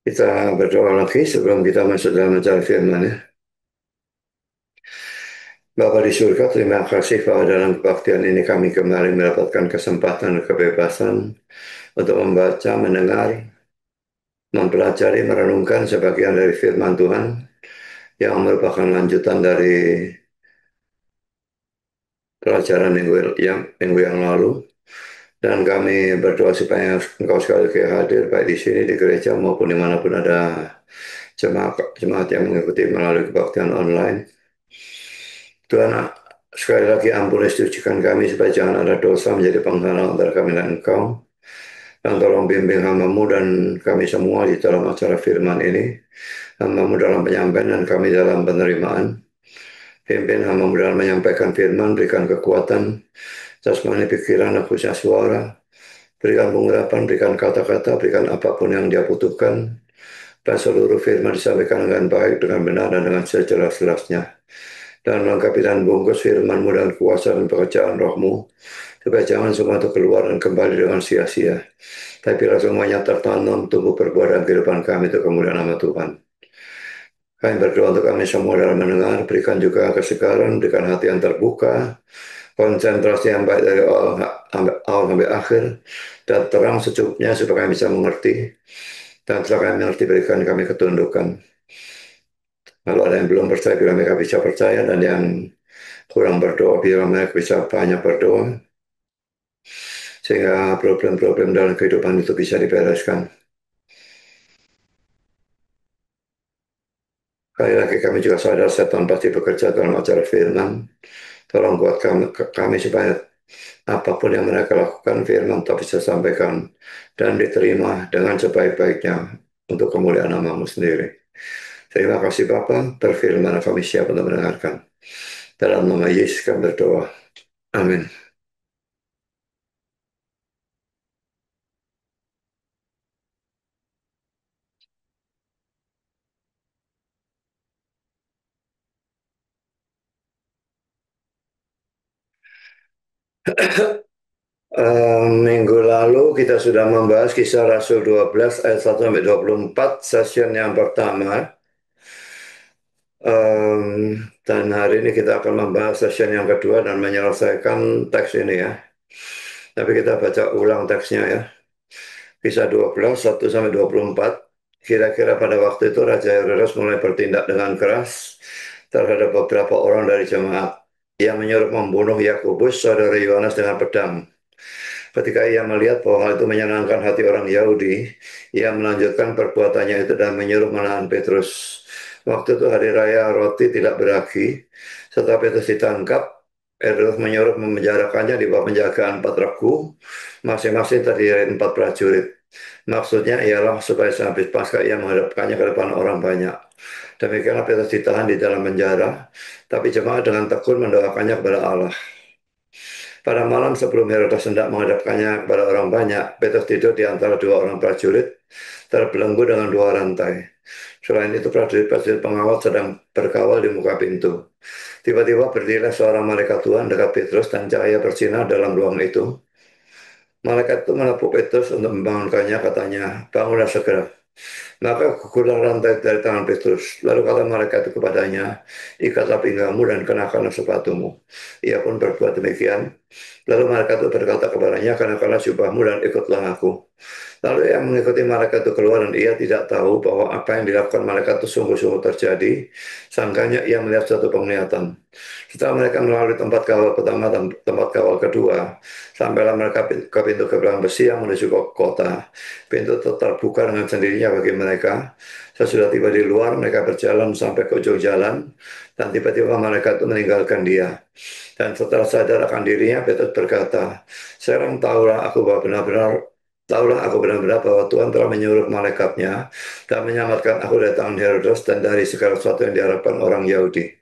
Kita berdoa lagi sebelum kita masuk dalam acara firman ya. Bapa di surga, terima kasih bahwa dalam kebaktian ini kami kembali mendapatkan kesempatan dan kebebasan untuk membaca, mendengar, mempelajari, merenungkan sebagian dari firman Tuhan yang merupakan lanjutan dari pelajaran minggu yang lalu. Dan kami berdoa supaya Engkau sekali lagi hadir baik di sini di gereja maupun dimanapun ada jemaat yang mengikuti melalui kebaktian online. Tuhan, sekali lagi ampuni sucikan kami supaya jangan ada dosa menjadi penghalang antara kami dan Engkau. Dan tolong bimbing hamba-Mu dan kami semua di dalam acara firman ini. Hamba-Mu dalam penyampaian dan kami dalam penerimaan. Pimpin hamba-Mu dalam menyampaikan firman, berikan kekuatan, jasmani pikiran, khususnya suara. Berikan pengurapan, berikan kata-kata, berikan apapun yang dia butuhkan. Dan seluruh firman disampaikan dengan baik, dengan benar, dan dengan sejelas-jelasnya. Dan melengkapi dan bungkus firman-Mu dan kuasa dan pekerjaan roh-Mu, supaya jangan semua itu keluar dan kembali dengan sia-sia. Tapi bila semuanya tertanam, tumbuh berbuah dalam kehidupan kami itu kemuliaan nama Tuhan. Kami berdoa untuk kami semua dalam mendengar, berikan juga kesegaran, berikan hati yang terbuka, konsentrasi yang baik dari awal sampai akhir, dan terang secukupnya supaya kami bisa mengerti. Dan setelah kami mengerti, berikan kami ketundukan. Kalau ada yang belum percaya, bila mereka bisa percaya, dan yang kurang berdoa, bila mereka bisa banyak berdoa, sehingga problem-problem dalam kehidupan itu bisa dibereskan. Kali lagi kami juga sadar setan pasti bekerja dalam acara firman. Tolong buat kami supaya apapun yang mereka lakukan, firman tetap bisa sampaikan dan diterima dengan sebaik-baiknya untuk kemuliaan nama-Mu sendiri. Terima kasih Bapa, berfirman kami siap untuk mendengarkan. Dalam nama Yesus kami berdoa. Amin. Minggu lalu kita sudah membahas kisah Rasul 12 ayat 1 sampai 24 session yang pertama. Dan hari ini kita akan membahas session yang kedua dan menyelesaikan teks ini ya. Tapi kita baca ulang teksnya ya. Kisah 12, 1 sampai 24. Kira-kira pada waktu itu Raja Herodes mulai bertindak dengan keras terhadap beberapa orang dari jemaat. Ia menyuruh membunuh Yakobus, saudara Yohanes dengan pedang. Ketika ia melihat bahwa hal itu menyenangkan hati orang Yahudi, ia melanjutkan perbuatannya itu dan menyuruh menahan Petrus. Waktu itu hari raya roti tidak beragi, setelah Petrus ditangkap, Herodes menyuruh memenjarakannya di bawah penjagaan 4 regu, masing-masing terdiri dari 4 prajurit. Maksudnya ialah supaya sehabis Paskah ia menghadapkannya ke depan orang banyak. Demikianlah Petrus ditahan di dalam penjara, tapi jemaat dengan tekun mendoakannya kepada Allah. Pada malam sebelum Herodes hendak menghadapkannya kepada orang banyak, Petrus tidur di antara 2 orang prajurit, terbelenggu dengan 2 rantai. Selain itu, prajurit-prajurit pengawal sedang berkawal di muka pintu. Tiba-tiba berdirilah seorang malaikat Tuhan dekat Petrus dan cahaya bersinar dalam ruang itu. Malaikat itu menepuk Petrus untuk membangunkannya, katanya, bangunlah segera. Maka gugurlah rantai dari tangan Petrus. Lalu kata malaikat itu kepadanya, ikatlah pinggangmu dan kenakanlah sepatumu. Ia pun berbuat demikian. Lalu malaikat itu berkata kepadanya, kenakanlah jubahmu dan ikutlah aku. Lalu ia mengikuti malaikat itu keluar dan ia tidak tahu bahwa apa yang dilakukan malaikat itu sungguh-sungguh terjadi. Sangkanya ia melihat suatu penglihatan. Setelah mereka melalui tempat kawal pertama dan tempat kawal kedua, sampailah mereka ke pintu gerbang besi yang menuju ke kota. Pintu itu terbuka dengan sendirinya bagi mereka. Sesudah tiba di luar, mereka berjalan sampai ke ujung jalan, dan tiba-tiba malaikat itu meninggalkan dia. Dan setelah sadar akan dirinya, Petrus berkata, sekarang tahulah aku benar-benar bahwa Tuhan telah menyuruh malaikatnya dan menyelamatkan aku dari tangan Herodes dan dari segala sesuatu yang diharapkan orang Yahudi.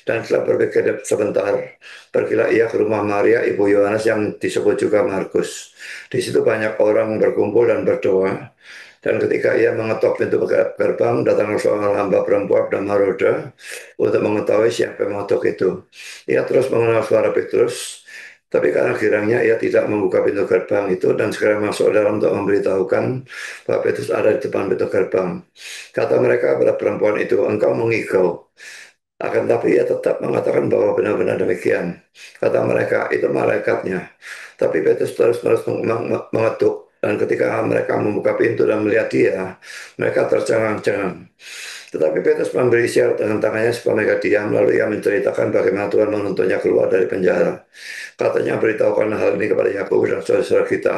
Dan setelah berpikir sebentar, pergilah ia ke rumah Maria, ibu Yohanes yang disebut juga Markus. Di situ banyak orang berkumpul dan berdoa. Dan ketika ia mengetok pintu gerbang, datanglah seorang hamba perempuan bernama Roda untuk mengetahui siapa yang mengetuk itu. Ia terus mengenal suara Petrus, Tapi karena girangnya ia tidak membuka pintu gerbang itu dan segera masuk dalam untuk memberitahukan bahwa Petrus ada di depan pintu gerbang. Kata mereka kepada perempuan itu, engkau mengigau. Akan tapi ia tetap mengatakan bahwa benar-benar demikian. Kata mereka, itu malaikatnya. Tapi Petrus terus-menerus mengetuk. Dan ketika mereka membuka pintu dan melihat dia, mereka tercengang-cengang. Tetapi Petrus memberi isyarat dengan tangannya supaya mereka diam, lalu ia menceritakan bagaimana Tuhan menuntunnya keluar dari penjara. Katanya, beritahukan hal ini kepada Yakobus dan saudara-saudara kita.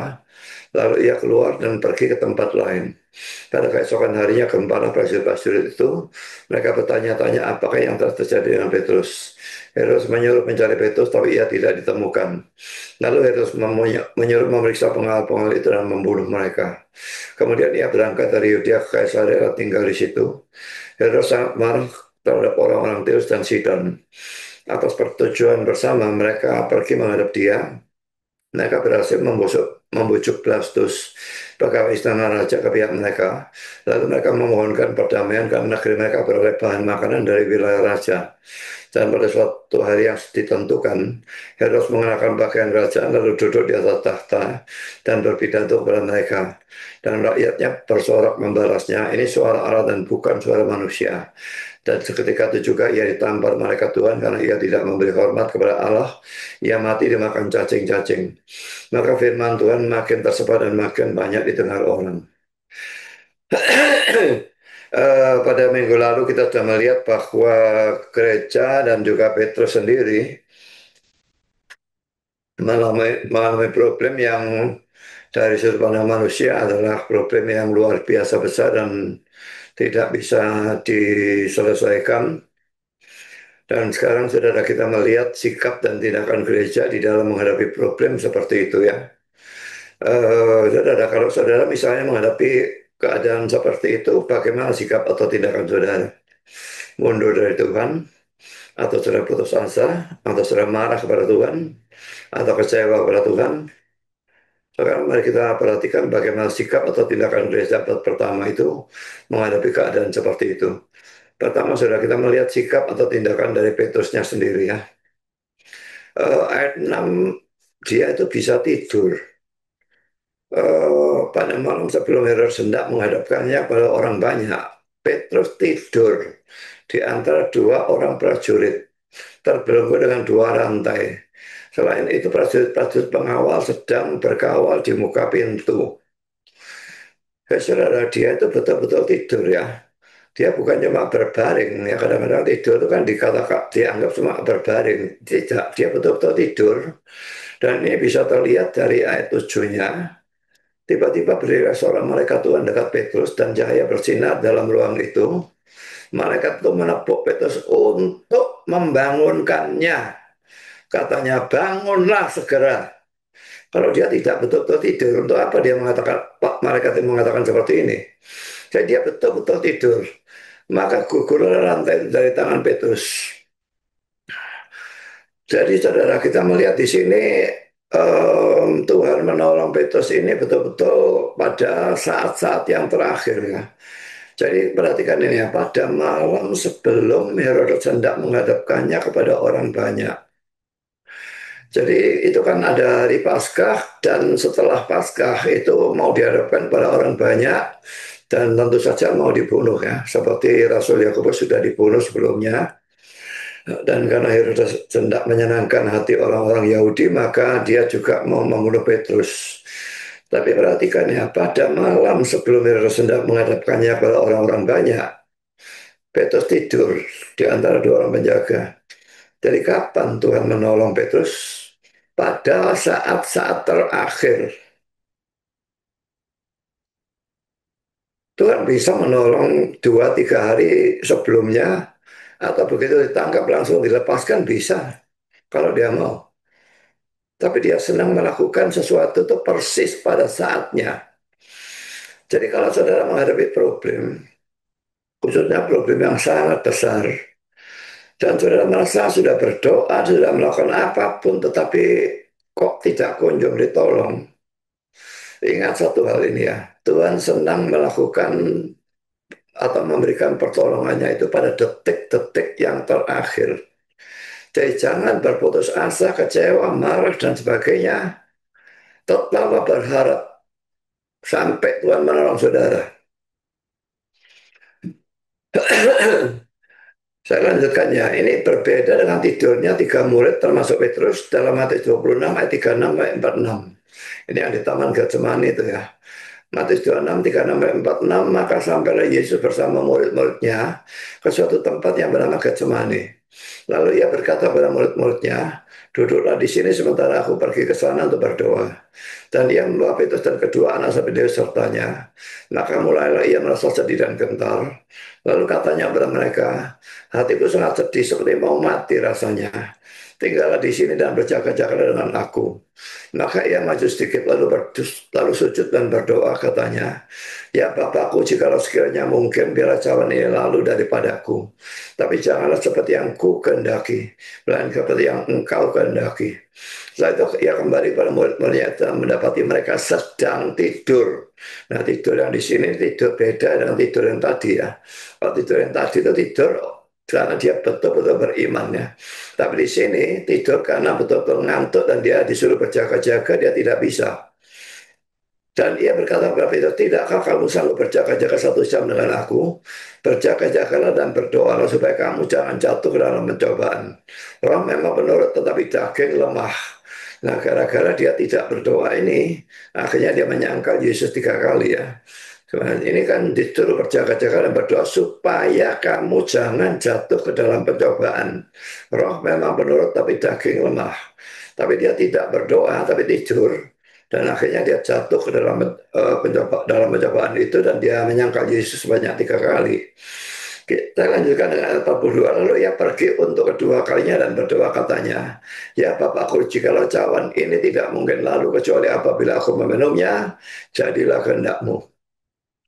Lalu ia keluar dan pergi ke tempat lain. Pada keesokan harinya kembali prajurit-prajurit itu, mereka bertanya-tanya apakah yang telah terjadi dengan Petrus. Herodes menyuruh mencari Petrus, tapi ia tidak ditemukan. Lalu Herodes menyuruh memeriksa pengawal-pengawal itu dan membunuh mereka. Kemudian ia berangkat dari Yudea ke Kaisarea dan tinggal di situ. Herodes sangat marah terhadap orang-orang Tirus dan Sidon. Atas persetujuan bersama mereka pergi menghadap dia. Mereka berhasil membujuk Blastus, pegawai istana raja ke pihak mereka. Lalu mereka memohonkan perdamaian karena negeri mereka beroleh bahan makanan dari wilayah raja. Dan pada suatu hari yang ditentukan, Herodes mengenakan pakaian kerajaan lalu duduk di atas tahta dan berpidato kepada mereka. Dan rakyatnya bersorak membalasnya, ini suara Allah dan bukan suara manusia. Dan seketika itu juga ia ditampar malaikat Tuhan karena ia tidak memberi hormat kepada Allah. Ia mati dimakan cacing-cacing. Maka firman Tuhan makin tersebar dan makin banyak didengar orang. Pada minggu lalu kita sudah melihat bahwa gereja dan juga Petrus sendiri mengalami problem yang dari sudut pandang manusia adalah problem yang luar biasa besar dan tidak bisa diselesaikan. Dan sekarang saudara kita melihat sikap dan tindakan gereja di dalam menghadapi problem seperti itu ya. Saudara, kalau saudara misalnya menghadapi keadaan seperti itu, bagaimana sikap atau tindakan saudara? Mundur dari Tuhan, atau saudara putus asa, atau saudara marah kepada Tuhan, atau kecewa kepada Tuhan? Sekarang mari kita perhatikan bagaimana sikap atau tindakan gereja pertama itu menghadapi keadaan seperti itu. Pertama, saudara kita melihat sikap atau tindakan dari Petrusnya sendiri ya. Ayat 6, dia itu bisa tidur. Pada malam sebelum Herodes hendak menghadapkannya pada orang banyak, Petrus tidur di antara dua orang prajurit, terbelenggu dengan dua rantai. Selain itu, prajurit-prajurit pengawal sedang berkawal di muka pintu. Saudara, dia itu betul-betul tidur ya. Dia bukan cuma berbaring ya, kadang-kadang tidur itu kan dikatakan dianggap cuma berbaring. Tidak, dia betul-betul tidur. Dan ini bisa terlihat dari ayat 7-nya. Tiba-tiba berdiri seorang malaikat Tuhan dekat Petrus dan cahaya bersinar dalam ruang itu. Malaikat itu menepuk Petrus untuk membangunkannya. Katanya, bangunlah segera. Kalau dia tidak betul-betul tidur, untuk apa dia mengatakan, Pak malaikat itu mengatakan seperti ini? Jadi dia betul-betul tidur. Maka gugurlah rantai itu dari tangan Petrus. Jadi saudara kita melihat di sini Tuhan menolong Petrus ini betul-betul pada saat-saat yang terakhir ya. Jadi perhatikan ini ya, pada malam sebelum Herodes hendak menghadapkannya kepada orang banyak. Jadi itu kan ada hari Paskah dan setelah Paskah itu mau dihadapkan pada orang banyak dan tentu saja mau dibunuh ya. Seperti Rasul Yakobus sudah dibunuh sebelumnya. Dan karena Herodes hendak menyenangkan hati orang-orang Yahudi, maka dia juga mau membunuh Petrus. Tapi perhatikan ya, pada malam sebelum Herodes hendak menghadapkannya kepada orang-orang banyak, Petrus tidur di antara dua orang penjaga. Jadi kapan Tuhan menolong Petrus? Pada saat-saat terakhir. Tuhan bisa menolong 2-3 hari sebelumnya, atau begitu ditangkap langsung dilepaskan bisa, kalau dia mau. Tapi dia senang melakukan sesuatu itu persis pada saatnya. Jadi kalau saudara menghadapi problem, khususnya problem yang sangat besar, dan saudara merasa sudah berdoa, sudah melakukan apapun, tetapi kok tidak kunjung ditolong. Ingat satu hal ini ya, Tuhan senang melakukan atau memberikan pertolongannya itu pada detik-detik yang terakhir. Jadi jangan berputus asa, kecewa, marah, dan sebagainya. Tetaplah berharap sampai Tuhan menolong saudara. Saya lanjutkan ya, ini berbeda dengan tidurnya tiga murid termasuk Petrus dalam Matius 26 ayat 36 sampai 46. Ini yang di Taman Getsemani itu ya. Matius 26, 36 sampai 46, maka sampailah Yesus bersama murid-muridnya ke suatu tempat yang bernama Getsemani. Lalu ia berkata kepada murid-muridnya, duduklah di sini sementara aku pergi ke sana untuk berdoa. Dan ia membawa Petrus dan kedua anak Zebedeus sertanya. Maka mulailah ia merasa sedih dan gentar. Lalu katanya kepada mereka, hatiku sangat sedih seperti mau mati rasanya. Tinggallah di sini dan berjaga-jaga dengan aku. Maka ia maju sedikit lalu sujud dan berdoa katanya, ya Bapakku, jikalau sekiranya mungkin biarlah cawan ini lalu daripadaku. Tapi janganlah seperti yang ku kehendaki, melainkan seperti yang engkau kehendaki. Setelah itu ia kembali pada murid-muridnya dan mendapati mereka sedang tidur. Nah, tidur yang di sini tidur beda dengan tidur yang tadi ya. Kalau tidur yang tadi itu tidur karena dia betul-betul beriman ya. Tapi di sini tidur karena betul-betul ngantuk dan dia disuruh berjaga-jaga, dia tidak bisa. Dan ia berkata kepada Petrus, tidakkah kamu sanggup berjaga-jaga 1 jam dengan aku? Berjaga-jagalah dan berdoalah supaya kamu jangan jatuh ke dalam pencobaan. Roh memang penurut tetapi daging lemah. Nah, gara-gara dia tidak berdoa ini, akhirnya dia menyangkal Yesus 3 kali ya. Cuman ini kan disuruh berjaga-jaga dan berdoa supaya kamu jangan jatuh ke dalam pencobaan. Roh memang penurut tapi daging lemah. Tapi dia tidak berdoa tapi tidur. Dan akhirnya dia jatuh ke dalam pencobaan itu dan dia menyangkal Yesus sebanyak 3 kali. Kita lanjutkan dengan ayat 42. Lalu ia pergi untuk kedua kalinya dan berdoa katanya, ya Bapakku, jikalau cawan ini tidak mungkin lalu kecuali apabila aku meminumnya, jadilah kehendakmu.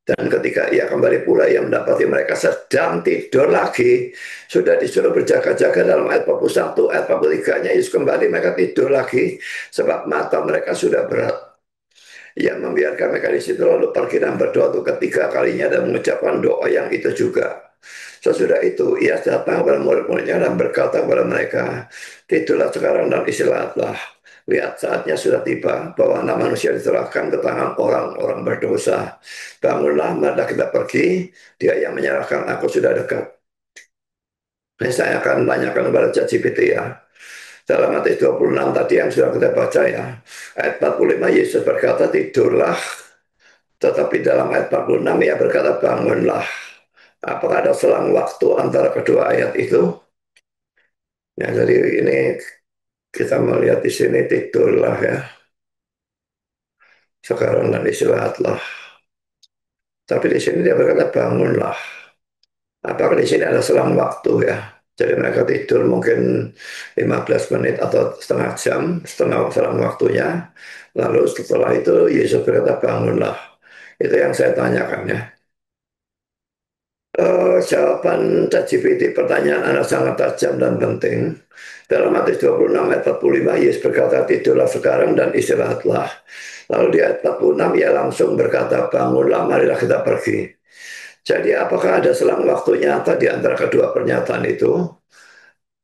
Dan ketika ia kembali pula, ia mendapati mereka sedang tidur lagi. Sudah disuruh berjaga-jaga dalam ayat 41, ayat 43-nya Yesus kembali, mereka tidur lagi. Sebab mata mereka sudah berat. Ia membiarkan mereka di situ lalu pergi dan berdoa untuk ketiga kalinya dan mengucapkan doa yang itu juga. Sesudah itu ia datang kepada murid-muridnya dan berkata kepada mereka, tidurlah sekarang dan istirahatlah. Lihat saatnya sudah tiba bahwa anak manusia diserahkan ke tangan orang-orang berdosa. Bangunlah, mari kita pergi. Dia yang menyerahkan aku sudah dekat. Ini saya akan tanyakan kepada ChatGPT ya. Dalam Matius 26 tadi yang sudah kita baca ya. Ayat 45 Yesus berkata tidurlah. Tetapi dalam ayat 46 ia berkata bangunlah. Apakah ada selang waktu antara kedua ayat itu? Ya, jadi ini kita melihat di sini tidurlah ya. Sekarang dan istirahatlah. Tapi di sini dia berkata bangunlah. Apakah di sini ada selang waktu ya? Jadi mereka tidur mungkin 15 menit atau setengah jam, setengah selang waktunya. Lalu setelah itu Yesus berkata bangunlah. Itu yang saya tanyakan ya. Jawaban ChatGPT pertanyaan Anda sangat tajam dan penting. Dalam Matius 26 ayat 45, Yesus berkata, tidurlah sekarang dan istirahatlah. Lalu di ayat 46, ia langsung berkata, bangunlah, marilah kita pergi. Jadi apakah ada selang waktu nyata di antara kedua pernyataan itu?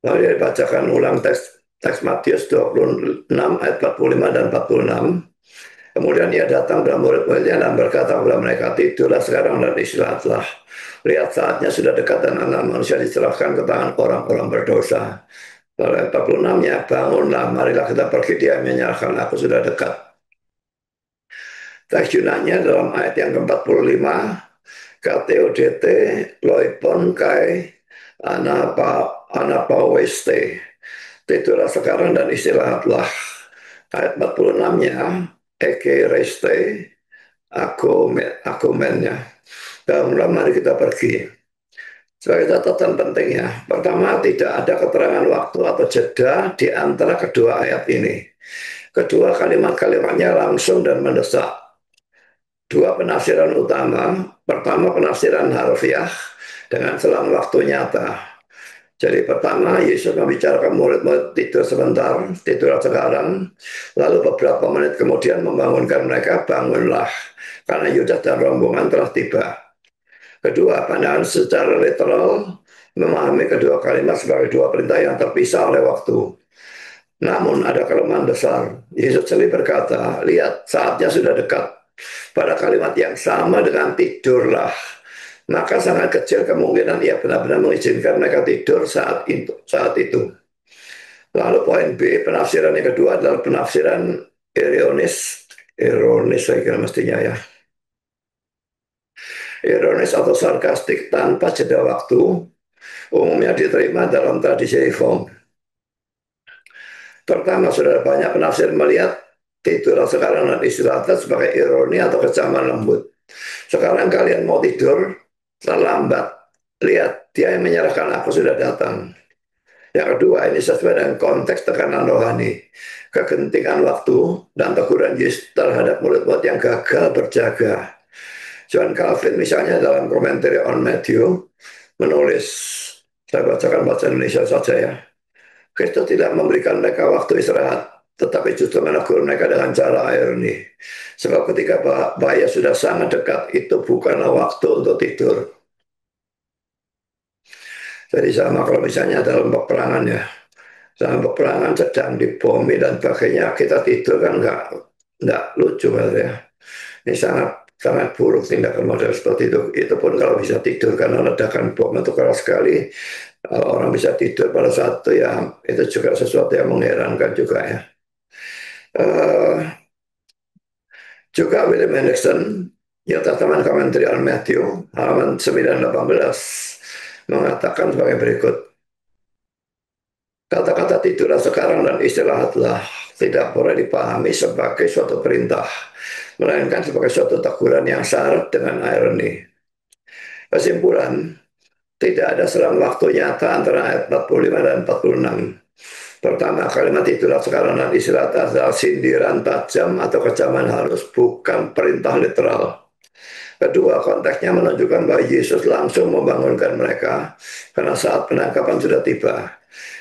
Lalu dia dibacakan ulang teks Matius 26 ayat 45 dan 46. Kemudian ia datang kepada murid-muridnya dan berkata kepada mereka, tidurlah sekarang dan istirahatlah. Lihat saatnya sudah dekat dan anak manusia diserahkan ke tangan orang-orang berdosa. Lalu ayat 46-nya, bangunlah, marilah kita pergi, dia menyerahkan aku sudah dekat. Teks Yunani dalam ayat yang ke-45, KTODT, loipon kai, anapaweste. Tidurlah sekarang dan istirahatlah. Ayat 46-nya, eke reste, akumennya. Bangunlah, mari kita pergi. Sebagai catatan penting ya, pertama tidak ada keterangan waktu atau jeda di antara kedua ayat ini. Kedua kalimat-kalimatnya langsung dan mendesak. Dua penafsiran utama, pertama penafsiran harfiah dengan selang waktu nyata. Jadi pertama Yesus membicarakan murid-murid tidur sebentar, tidur sekarang, lalu beberapa menit kemudian membangunkan mereka, bangunlah, karena Yudas dan rombongan telah tiba. Kedua, pandangan secara literal, memahami kedua kalimat sebagai dua perintah yang terpisah oleh waktu. Namun ada kelemahan besar. Yesus sendiri berkata, lihat saatnya sudah dekat. Pada kalimat yang sama dengan tidurlah. Maka sangat kecil kemungkinan ia benar-benar mengizinkan mereka tidur saat itu. Lalu poin B, penafsiran yang kedua adalah penafsiran ironis. Ironis saya kira mestinya ya. Ironis atau sarkastik tanpa jeda waktu umumnya diterima dalam tradisi reform. Pertama, sudah banyak penafsir melihat tidur sekarang dan istirahat sebagai ironi atau kecaman lembut. Sekarang kalian mau tidur, terlambat. Lihat, dia yang menyerahkan aku sudah datang. Yang kedua, ini sesuai dengan konteks tekanan rohani, kegentingan waktu, dan teguran Yesus terhadap murid-murid yang gagal berjaga. John Calvin misalnya dalam komentar on Matthew menulis, saya bacakan bahasa Indonesia saja ya. Kristus tidak memberikan mereka waktu istirahat, tetapi justru menegur mereka dengan cara ironi. Sebab ketika bahaya sudah sangat dekat, itu bukanlah waktu untuk tidur. Jadi sama kalau misalnya dalam peperangan ya, dalam peperangan sedang dibomi dan sebagainya, kita tidur kan nggak lucu ya. Ini sangat sangat buruk tindakan model seperti itu. Itu pun kalau bisa tidur karena ledakan bom itu keras sekali. Kalau orang bisa tidur pada saat itu ya itu juga sesuatu yang mengherankan juga ya. Uh, Juga William Hendrickson, New Testament Commentary on Matthew, halaman 918, mengatakan sebagai berikut. Kata-kata tidurlah sekarang dan istirahatlah tidak boleh dipahami sebagai suatu perintah, melainkan sebagai suatu teguran yang syarat dengan ironi. Kesimpulan, tidak ada selang waktu nyata antara ayat 45 dan 46. Pertama, kalimat itulah sekarang dan istirahat adalah sindiran tajam atau kecaman halus, bukan perintah literal. Kedua, konteksnya menunjukkan bahwa Yesus langsung membangunkan mereka karena saat penangkapan sudah tiba.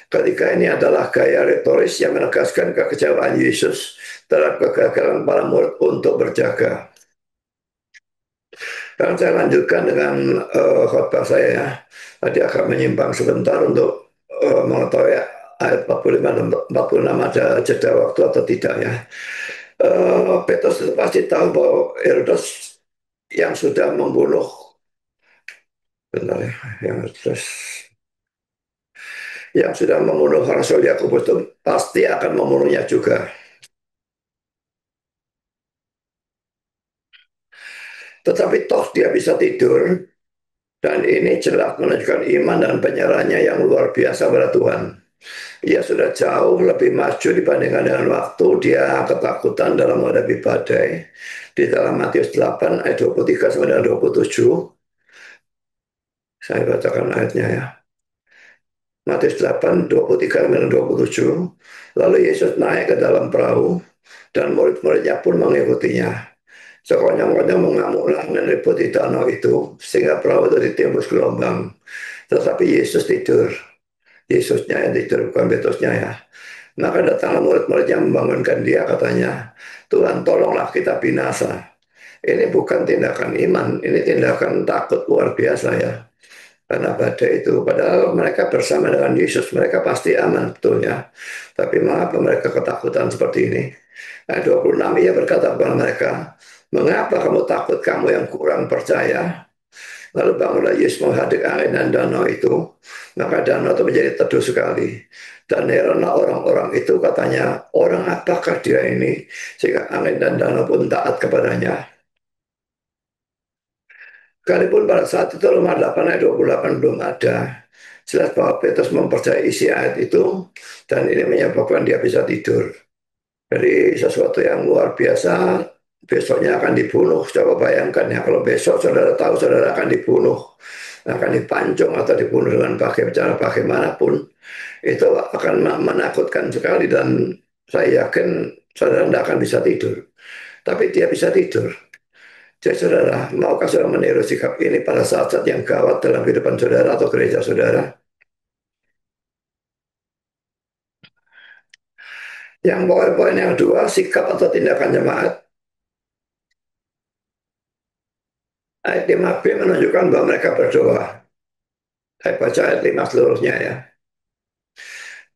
Ketika ini adalah gaya retoris yang menegaskan kekecewaan Yesus terhadap kegagalan para murid untuk berjaga. Sekarang saya lanjutkan dengan khotbah saya ya. Tadi agak menyimpang sebentar untuk mengetahui ayat 45 dan 46 ada jeda waktu atau tidak ya. Petrus pasti tahu bahwa Herodes yang sudah membunuh, benar ya, yang sudah membunuh Rasul Yakobus itu pasti akan membunuhnya juga. Tetapi toh dia bisa tidur dan ini jelas menunjukkan iman dan penyerahannya yang luar biasa pada Tuhan. Ia sudah jauh lebih maju dibandingkan dengan waktu dia ketakutan dalam menghadapi badai. Di dalam Matius 8 ayat 23 sampai dengan 27, saya bacakan ayatnya ya. Matius 8, 23 dan 27. Lalu Yesus naik ke dalam perahu dan murid-muridnya pun mengikutinya. Sekonyong-konyong mengamuklah dan ribut di danau itu sehingga perahu itu ditembus gelombang. Tetapi Yesus tidur. Yesusnya yang tidur, bukan Petrusnya ya. Maka datanglah murid-murid yang membangunkan dia, katanya, Tuhan tolonglah kita binasa. Ini bukan tindakan iman, ini tindakan takut luar biasa ya. Karena badai itu, padahal mereka bersama dengan Yesus, mereka pasti aman, betul ya. Tapi mengapa mereka ketakutan seperti ini? Ayat 26, ia berkata kepada mereka, mengapa kamu takut, kamu yang kurang percaya? Lalu bangunlah Yesus menghadap angin dan danau itu. Maka danau itu menjadi teduh sekali. Dan heranlah orang-orang itu, katanya, orang apakah dia ini? Sehingga angin dan danau pun taat kepadanya. Sekalipun pada saat itu Roma 8 ayat 28 belum ada. Jelas bahwa Petrus mempercayai isi ayat itu. Dan ini menyebabkan dia bisa tidur. Jadi sesuatu yang luar biasa, besoknya akan dibunuh. Coba bayangkan ya, kalau besok saudara tahu saudara akan dibunuh, akan dipancung atau dibunuh dengan cara bagaimanapun, itu akan menakutkan sekali dan saya yakin saudara tidak akan bisa tidur. Tapi dia bisa tidur. Jadi saudara, maukah saudara meniru sikap ini pada saat-saat yang gawat dalam kehidupan saudara atau gereja saudara? Yang poin-poin yang kedua, sikap atau tindakan jemaat. Ayat 5b menunjukkan bahwa mereka berdoa. Saya baca ayat 5 seluruhnya ya.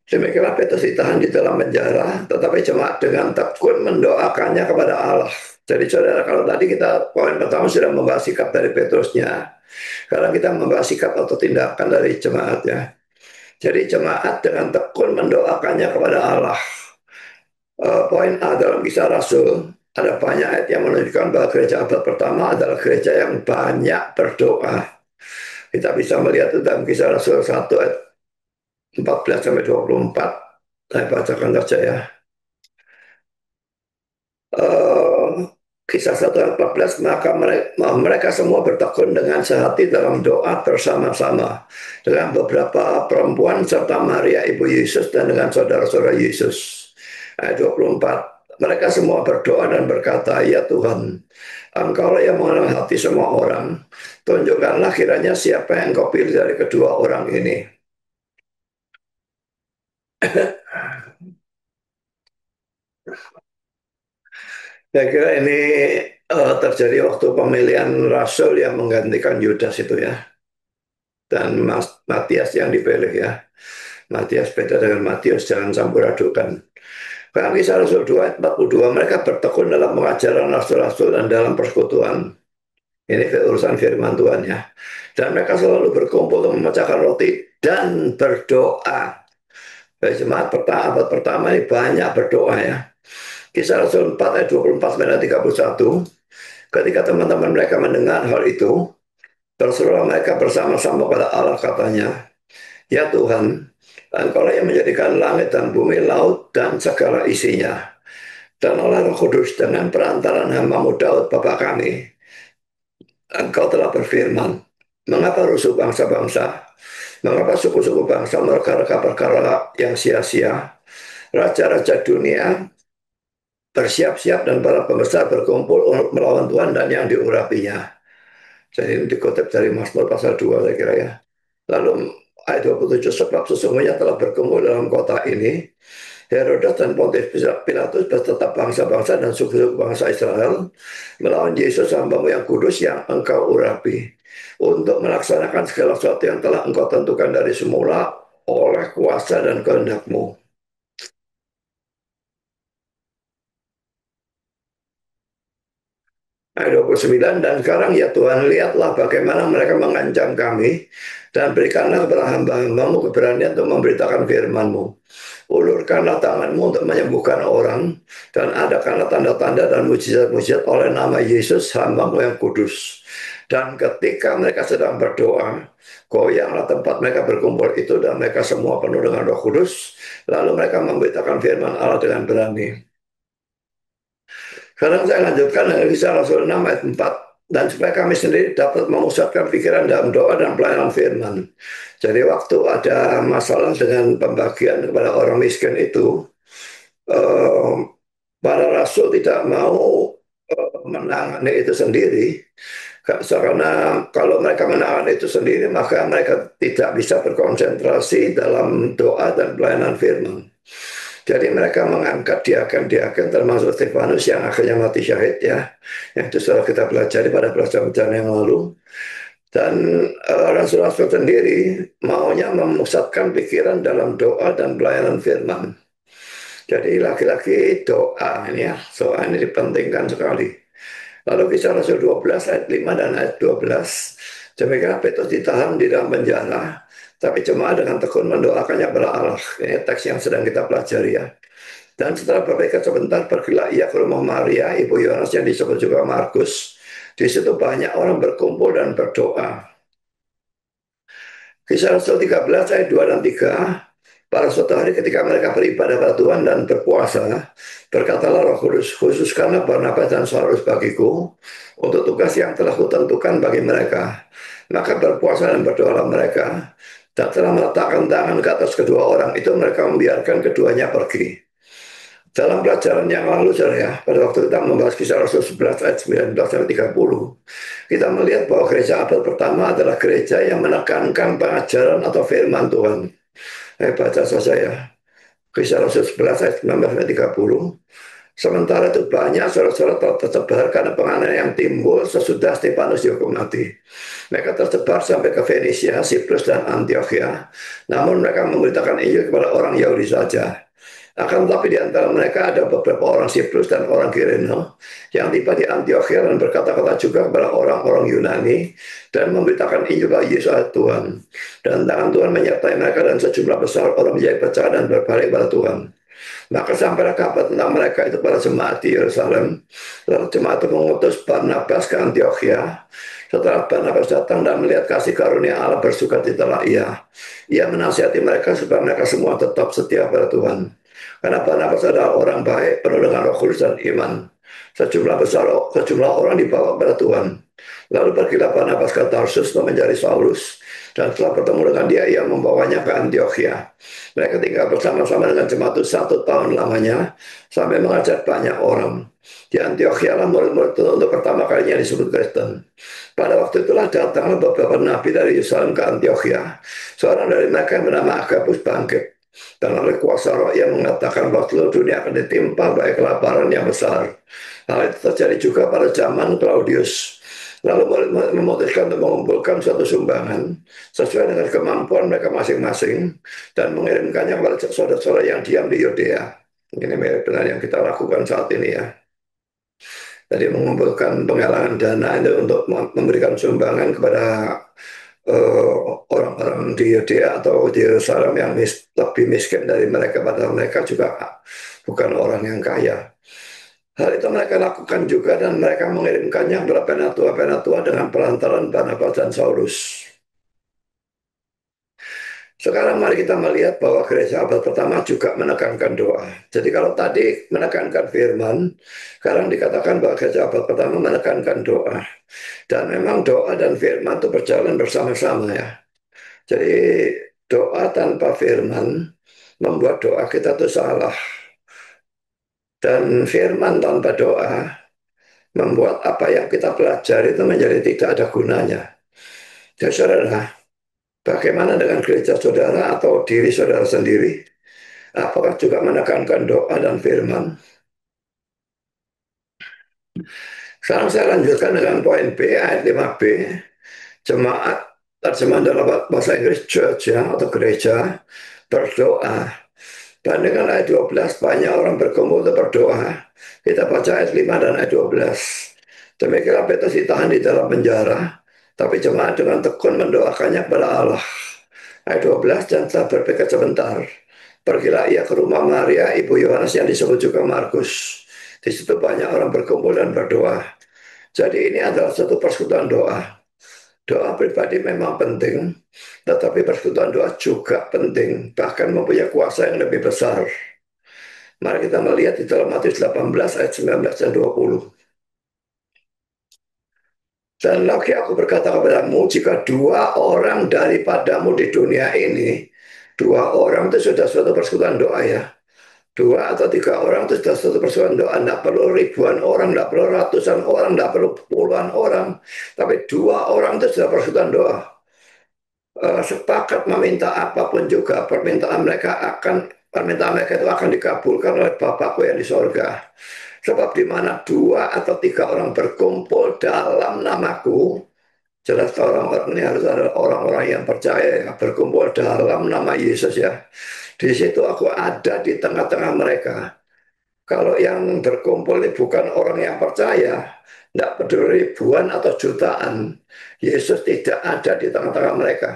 Demikianlah Petrus ditahan di dalam penjara, tetapi jemaat dengan tekun mendoakannya kepada Allah. Jadi saudara, kalau tadi kita poin pertama sudah membahas sikap dari Petrusnya, sekarang kita membahas sikap atau tindakan dari jemaat ya. Jadi jemaat dengan tekun mendoakannya kepada Allah. Poin A dalam Kisah Rasul, ada banyak ayat yang menunjukkan bahwa gereja abad pertama adalah gereja yang banyak berdoa. Kita bisa melihat itu dalam Kisah Rasul 1 ayat 14 sampai 24. Saya bacakan saja ya. eh, Kisah 1 ayat 14, maka mereka semua bertekun dengan sehati dalam doa bersama-sama dengan beberapa perempuan serta Maria ibu Yesus dan dengan saudara-saudara Yesus. Ayat 24, mereka semua berdoa dan berkata, ya Tuhan, Engkau yang mengenal hati semua orang, tunjukkanlah kiranya siapa yang Engkau pilih dari kedua orang ini. Saya kira ini terjadi waktu pemilihan rasul yang menggantikan Yudas itu ya. Dan Matias yang dipilih ya. Matias beda dengan Matius, jangan campur adukan. Karena Kisah Rasul 2 ayat 42, mereka bertekun dalam pengajaran rasul-rasul dan dalam persekutuan. Ini urusan firman Tuhan ya. Dan mereka selalu berkumpul untuk memecahkan roti dan berdoa. Bagi jemaat pertama, abad pertama ini banyak berdoa ya. Kisah Rasul 4 ayat 24 sampai 31. Ketika teman-teman mereka mendengar hal itu, berserulah mereka bersama-sama pada Allah katanya, ya Tuhan, Engkau yang menjadikan langit dan bumi, laut dan segala isinya. Dan oleh Roh Kudus dengan perantaran hamba-Mu Daud Bapa kami, Engkau telah berfirman, mengapa rusuh bangsa-bangsa, mengapa suku-suku bangsa mereka-reka perkara yang sia-sia, raja-raja dunia bersiap-siap dan para pembesar berkumpul untuk melawan Tuhan dan yang diurapinya. Jadi ini dikutip dari Mazmur pasal 2 saya kira ya. Lalu ayat 27, sebab sesungguhnya telah berkumpul dalam kota ini Herodes dan Pontius Pilatus beserta bangsa-bangsa dan suku-suku bangsa Israel melawan Yesus hamba-Mu yang kudus yang Engkau urapi untuk melaksanakan segala sesuatu yang telah Engkau tentukan dari semula oleh kuasa dan kehendak-Mu. Ayat 29, dan sekarang ya Tuhan, lihatlah bagaimana mereka mengancam kami, dan berikanlah kepada hamba-Mu keberanian untuk memberitakan firman-Mu. Ulurkanlah tangan-Mu untuk menyembuhkan orang, dan adakanlah tanda-tanda dan mujizat-mujizat oleh nama Yesus, hamba-Mu yang kudus. Dan ketika mereka sedang berdoa, goyanglah tempat mereka berkumpul itu, dan mereka semua penuh dengan Roh Kudus. Lalu mereka memberitakan firman Allah dengan berani. Sekarang saya lanjutkan dengan Kisah Rasul 6 ayat 4. Dan supaya kami sendiri dapat memusatkan pikiran dalam doa dan pelayanan firman. Jadi waktu ada masalah dengan pembagian kepada orang miskin itu, eh, para rasul tidak mau menangani itu sendiri. Karena kalau mereka menangani itu sendiri, maka mereka tidak bisa berkonsentrasi dalam doa dan pelayanan firman. Jadi mereka mengangkat diaken-diaken termasuk Stefanus yang akhirnya mati syahid ya. Yang itu sudah kita pelajari pada pelajaran yang lalu. Dan Rasul-Rasul sendiri maunya memusatkan pikiran dalam doa dan pelayanan firman. Jadi laki-laki doa ini ya, doa ini dipentingkan sekali. Lalu Kisah Rasul 12 ayat 5 dan ayat 12. Demikian Petrus ditahan di dalam penjara, tapi jemaat dengan tekun mendoakannya kepada Allah. Ini teks yang sedang kita pelajari ya. Dan setelah berpikir sebentar, pergilah ia ke rumah Maria, ibu Yohanes yang disebut juga Markus. Di situ banyak orang berkumpul dan berdoa. Kisah Rasul 13 ayat 2 dan 3. Pada suatu hari ketika mereka beribadah pada Tuhan dan berpuasa, berkatalah Roh Kudus, khususkanlah Barnabas dan Saulus bagiku untuk tugas yang telah kutentukan bagi mereka. Maka berpuasa dan berdoalah mereka. Dan telah meletakkan tangan ke atas kedua orang itu, mereka membiarkan keduanya pergi. Dalam pelajaran yang lalu, ya, pada waktu kita membahas Kisah Rasul 11 ayat 19 sampai 30, kita melihat bahwa gereja abad pertama adalah gereja yang menekankan pengajaran atau firman Tuhan. Baca saja ya. Kisah Rasul 11 ayat 19 sampai 30. Sementara itu banyak surat-surat telah tersebar karena penganiayaan yang timbul sesudah Stefanus dihukum mati. Mereka tersebar sampai ke Venesia, Siprus, dan Antioquia. Namun mereka memberitakan Injil kepada orang Yahudi saja. Akan tetapi di antara mereka ada beberapa orang Siprus dan orang Kirene yang tiba di Antioquia dan berkata-kata juga kepada orang-orang Yunani dan memberitakan Injil bahwa Yesus adalah Tuhan. Dan tangan Tuhan menyertai mereka dan sejumlah besar orang menjadi percaya dan berbalik pada Tuhan. Maka sampailah kabar tentang mereka itu pada jemaat di Yerusalem. Lalu jemaat itu mengutus Barnabas ke Antioquia. Setelah Barnabas datang dan melihat kasih karunia Allah bersukacitalah ia. Ia menasihati mereka supaya mereka semua tetap setia pada Tuhan. Karena Barnabas adalah orang baik, penuh dengan Roh Kudus dan iman. Sejumlah orang dibawa kepada Tuhan. Lalu pergilah Barnabas ke Tarsus untuk mencari Saulus. Dan setelah bertemu dengan dia, ia membawanya ke Antioquia. Mereka tinggal bersama-sama dengan jemaat itu 1 tahun lamanya, sampai mengajar banyak orang. Di Antioquia lah murid-murid itu untuk pertama kalinya disebut Kristen. Pada waktu itulah datanglah beberapa nabi dari Yerusalem ke Antioquia. Seorang dari mereka yang bernama Agabus bangkit. Dan oleh kuasa roh ia mengatakan bahwa seluruh dunia akan ditimpa baik kelaparan yang besar. Hal itu terjadi juga pada zaman Claudius. Lalu murid memutuskan untuk mengumpulkan suatu sumbangan sesuai dengan kemampuan mereka masing-masing dan mengirimkannya kepada saudara-saudara yang diam di Yudea. Ini mirip dengan yang kita lakukan saat ini ya. Jadi mengumpulkan penggalangan dana itu untuk memberikan sumbangan kepada eh, orang-orang di Yudea atau di Yerusalem yang lebih miskin dari mereka, padahal mereka juga bukan orang yang kaya. Hal itu mereka lakukan juga dan mereka mengirimkannya kepada penatua-penatua dengan perantaran Barnabas dan Saulus. Sekarang mari kita melihat bahwa gereja abad pertama juga menekankan doa. Jadi kalau tadi menekankan firman, sekarang dikatakan bahwa gereja abad pertama menekankan doa. Dan memang doa dan firman itu berjalan bersama-sama ya. Jadi doa tanpa firman membuat doa kita itu salah. Dan firman tanpa doa membuat apa yang kita pelajari itu menjadi tidak ada gunanya. Jadi saudara, bagaimana dengan gereja saudara atau diri saudara sendiri? Apakah juga menekankan doa dan firman? Sekarang saya lanjutkan dengan poin B, ayat 5b. Jemaat, terjemahan dalam bahasa Inggris church ya, atau gereja, berdoa. Bandingkan ayat 12, banyak orang berkumpul untuk berdoa. Kita baca ayat 5 dan ayat 12. Demikianlah Petrus ditahan di dalam penjara, tapi jemaat dengan tekun mendoakannya kepada Allah. Ayat 12, dan setelah berpikir sebentar, pergilah ia ke rumah Maria, ibu Yohanes yang disebut juga Markus. Di situ banyak orang berkumpul dan berdoa. Jadi ini adalah satu persekutuan doa. Doa pribadi memang penting, tetapi persekutuan doa juga penting, bahkan mempunyai kuasa yang lebih besar. Mari kita melihat di dalam Matius 18 ayat 19 dan 20. Dan lagi aku berkata kepadamu, jika 2 orang daripadamu di dunia ini, 2 orang itu sudah suatu persekutuan doa ya. 2 atau 3 orang itu sudah suatu persekutuan doa. Tidak perlu ribuan orang, tidak perlu ratusan orang, tidak perlu puluhan orang. Tapi 2 orang itu sudah persekutuan doa. Sepakat meminta apapun juga, permintaan mereka itu akan dikabulkan oleh Bapakku yang di sorga. Sebab di mana 2 atau 3 orang berkumpul dalam namaku, jelas orang-orang ini harus adalah orang-orang yang percaya ya, berkumpul dalam nama Yesus ya. Di situ aku ada di tengah-tengah mereka. Kalau yang berkumpul ini bukan orang yang percaya, tidak peduli ribuan atau jutaan, Yesus tidak ada di tengah-tengah mereka.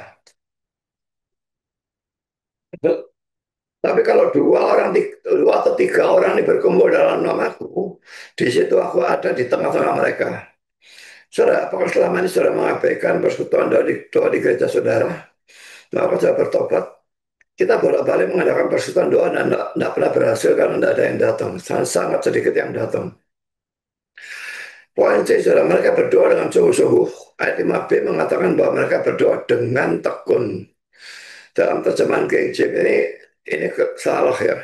Tapi kalau 2 atau 3 orang ini berkumpul dalam namaku, di situ aku ada di tengah-tengah mereka. Saudara, apakah selama ini saudara mengabaikan persekutuan doa di gereja saudara? Maka saya bertobat. Kita bolak-balik mengadakan persekutuan doa dan tidak pernah berhasil karena tidak ada yang datang. Sangat sedikit yang datang. Poin C, saudara, mereka berdoa dengan sungguh-sungguh. Ayat 5b mengatakan bahwa mereka berdoa dengan tekun. Dalam terjemahan King James ini salah ya.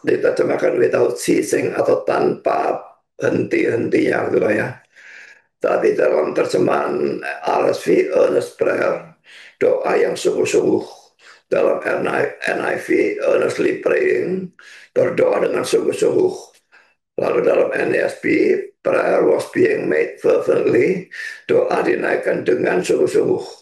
Diterjemahkan without ceasing atau tanpa henti-hentinya gitu lah ya. Tapi dalam terjemahan RSV, earnest prayer, doa yang sungguh-sungguh. Dalam NIV, earnestly praying, berdoa dengan sungguh-sungguh. Lalu dalam NASB, prayer was being made fervently, doa dinaikkan dengan sungguh-sungguh.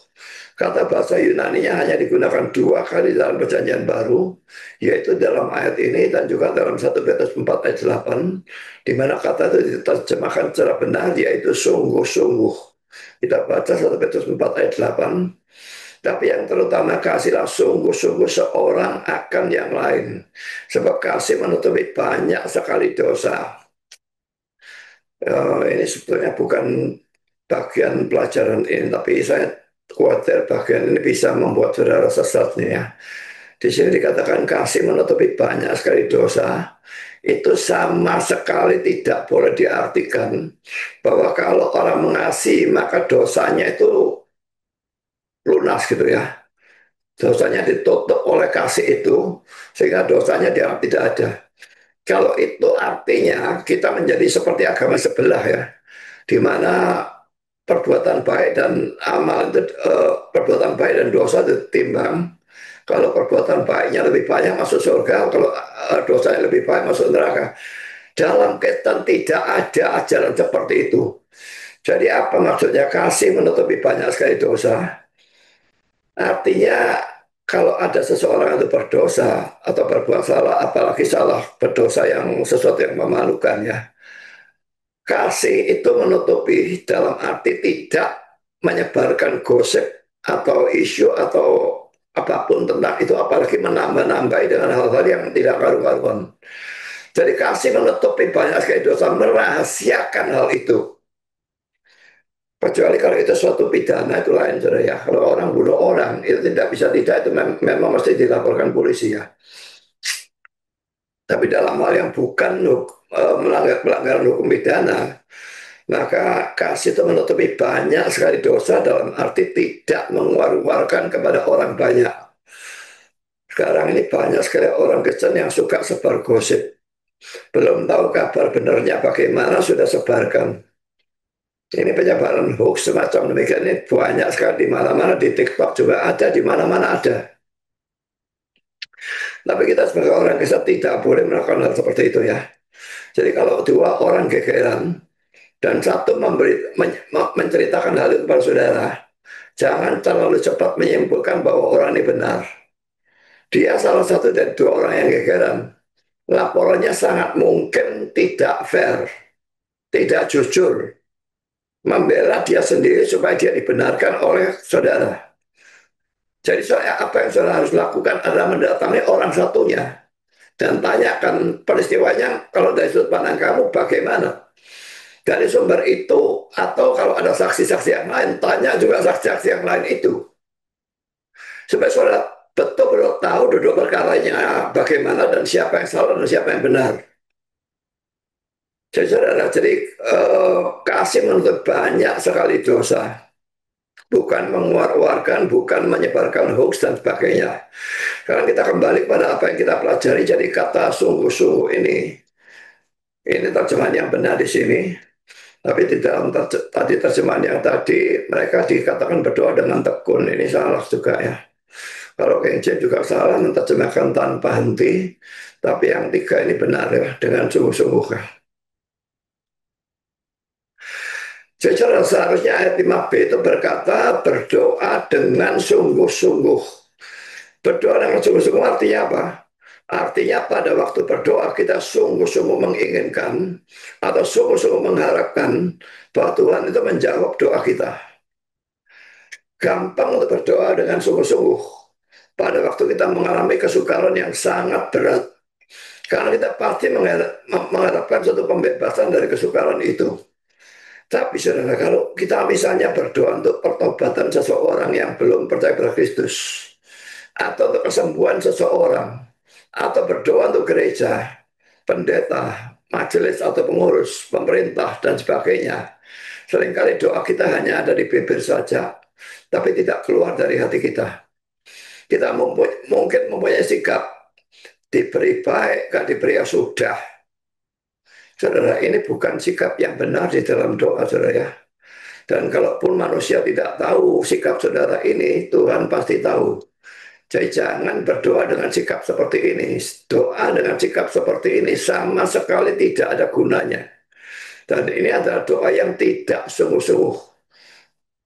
Kata bahasa Yunani-nya hanya digunakan dua kali dalam perjanjian baru, yaitu dalam ayat ini dan juga dalam 1 Petrus 4 ayat 8, di mana kata itu diterjemahkan secara benar, yaitu sungguh-sungguh. Kita baca 1 Petrus 4 ayat 8, tapi yang terutama kasihlah sungguh-sungguh seorang akan yang lain, sebab kasih menutupi banyak sekali dosa. Ini sebetulnya bukan bagian pelajaran ini, tapi saya khawatir bagian ini bisa membuat saudara sesat nih ya. Di sini dikatakan kasih menutupi banyak sekali dosa. Itu sama sekali tidak boleh diartikan bahwa kalau orang mengasihi maka dosanya itu lunas gitu ya. Dosanya ditutup oleh kasih itu sehingga dosanya dianggap tidak ada. Kalau itu artinya kita menjadi seperti agama sebelah ya, di mana perbuatan baik dan amal itu perbuatan baik dan dosa itu timbang. Kalau perbuatan baiknya lebih banyak masuk surga, kalau dosanya lebih banyak masuk neraka. Dalam Kristen tidak ada ajaran seperti itu. Jadi apa maksudnya kasih menutupi banyak sekali dosa? Artinya kalau ada seseorang itu berdosa atau berbuat salah, apalagi salah berdosa yang sesuatu yang memalukan ya, kasih itu menutupi dalam arti tidak menyebarkan gosip atau isu atau apapun tentang itu, apalagi menambah-nambahi dengan hal-hal yang tidak karu-karuan. Jadi kasih menutupi banyak sekali dosa, merahasiakan hal itu. Kecuali kalau itu suatu pidana itu lain, saudara ya. Kalau orang bunuh orang itu tidak bisa tidak, itu memang mesti dilaporkan polisi ya. Tapi dalam hal yang bukan melanggar pelanggaran hukum pidana, maka kasih itu menutupi banyak sekali dosa dalam arti tidak mengeluarkan kepada orang banyak. Sekarang ini banyak sekali orang Kristen yang suka sebar gosip. Belum tahu kabar benarnya bagaimana sudah sebarkan. Ini penyebaran hoax semacam demikian ini banyak sekali di mana-mana, di TikTok juga ada, di mana-mana ada. Tapi kita sebagai orang Kristen tidak boleh melakukan hal seperti itu ya. Jadi kalau dua orang gegeran dan satu menceritakan hal itu kepada saudara, jangan terlalu cepat menyimpulkan bahwa orang ini benar. Dia salah satu dari dua orang yang gegeran. Laporannya sangat mungkin tidak fair, tidak jujur, membela dia sendiri supaya dia dibenarkan oleh saudara. Jadi apa yang saudara harus lakukan adalah mendatangi orang satunya dan tanyakan peristiwanya, kalau dari sudut pandang kamu bagaimana. Dari sumber itu, atau kalau ada saksi-saksi yang lain, tanya juga saksi-saksi yang lain itu. Supaya saudara betul-betul tahu duduk perkaranya bagaimana dan siapa yang salah dan siapa yang benar. Jadi saudara, jadi kasih menuntut banyak sekali dosa. Bukan menguar-uarkan, bukan menyebarkan hoax dan sebagainya. Sekarang kita kembali pada apa yang kita pelajari, jadi kata sungguh-sungguh ini terjemahan yang benar di sini. Tapi di dalam tadi terjemahan yang tadi, mereka dikatakan berdoa dengan tekun. Ini salah juga ya. Kalau King James juga salah menerjemahkan tanpa henti. Tapi yang tiga ini benar ya, dengan sungguh-sungguh ya. Jadi seharusnya ayat 5b itu berkata berdoa dengan sungguh-sungguh. Berdoa dengan sungguh-sungguh artinya apa? Artinya pada waktu berdoa kita sungguh-sungguh menginginkan atau sungguh-sungguh mengharapkan bahwa Tuhan itu menjawab doa kita. Gampang untuk berdoa dengan sungguh-sungguh pada waktu kita mengalami kesukaran yang sangat berat. Karena kita pasti mengharapkan suatu pembebasan dari kesukaran itu. Tapi saudara, kalau kita misalnya berdoa untuk pertobatan seseorang yang belum percaya pada Kristus, atau untuk kesembuhan seseorang, atau berdoa untuk gereja, pendeta, majelis atau pengurus, pemerintah, dan sebagainya. Seringkali doa kita hanya ada di bibir saja, tapi tidak keluar dari hati kita. Kita mungkin mempunyai sikap, diberi baik, gak diberi ya sudah. Saudara, ini bukan sikap yang benar di dalam doa, saudara ya. Dan kalaupun manusia tidak tahu sikap saudara ini, Tuhan pasti tahu. Jadi jangan berdoa dengan sikap seperti ini. Doa dengan sikap seperti ini sama sekali tidak ada gunanya. Dan ini adalah doa yang tidak sungguh-sungguh.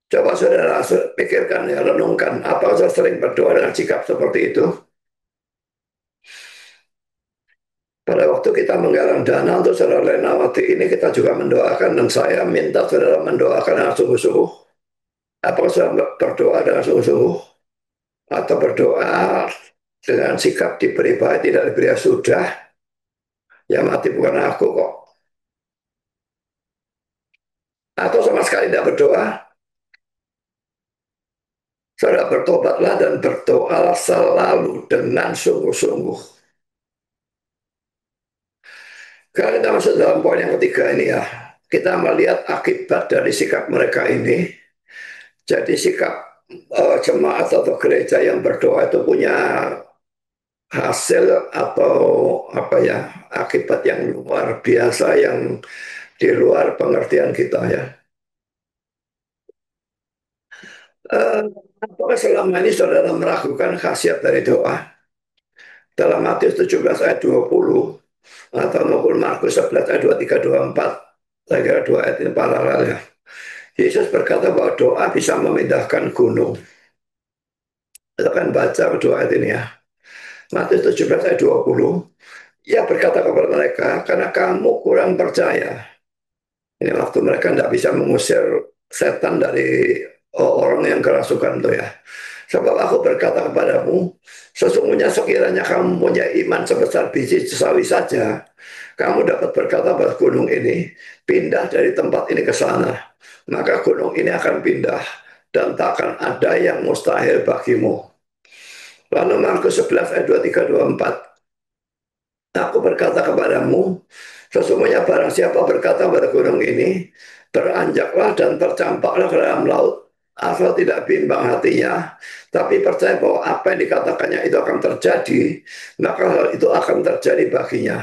Coba saudara pikirkan ya, renungkan. Apa saya sering berdoa dengan sikap seperti itu? Pada waktu kita menggalang dana untuk saudara Lenawati ini, kita juga mendoakan dan saya minta saudara mendoakan dengan sungguh-sungguh. Apakah saudara berdoa dengan sungguh-sungguh? Atau berdoa dengan sikap diberi baik tidak diberi ya sudah, yang mati bukan aku kok. Atau sama sekali tidak berdoa, saudara bertobatlah dan berdoalah selalu dengan sungguh-sungguh. Kalau kita masuk dalam poin yang ketiga ini ya, kita melihat akibat dari sikap mereka ini. Jadi sikap jemaat atau gereja yang berdoa itu punya hasil atau apa ya, akibat yang luar biasa yang di luar pengertian kita ya. Eh, Apakah selama ini saudara meragukan khasiat dari doa? Dalam Matius 17 ayat 20 atau maupun Markus 11 ayat 23 24, saya kira dua ayat ini paralel ya. Yesus berkata bahwa doa bisa memindahkan gunung. Kita akan baca dua ayat ini ya. Matius 17 ayat 20. Ia berkata kepada mereka, karena kamu kurang percaya. Ini waktu mereka tidak bisa mengusir setan dari orang yang kerasukan itu ya. Sebab aku berkata kepadamu, sesungguhnya sekiranya kamu punya iman sebesar biji sawi saja, kamu dapat berkata pada gunung ini, pindah dari tempat ini ke sana. Maka gunung ini akan pindah, dan tak akan ada yang mustahil bagimu. Lalu Markus 11 ayat 23-24. Aku berkata kepadamu, sesungguhnya barang siapa berkata pada gunung ini, beranjaklah dan tercampaklah ke dalam laut, asal tidak bimbang hatinya, tapi percaya bahwa apa yang dikatakannya itu akan terjadi, maka hal itu akan terjadi baginya.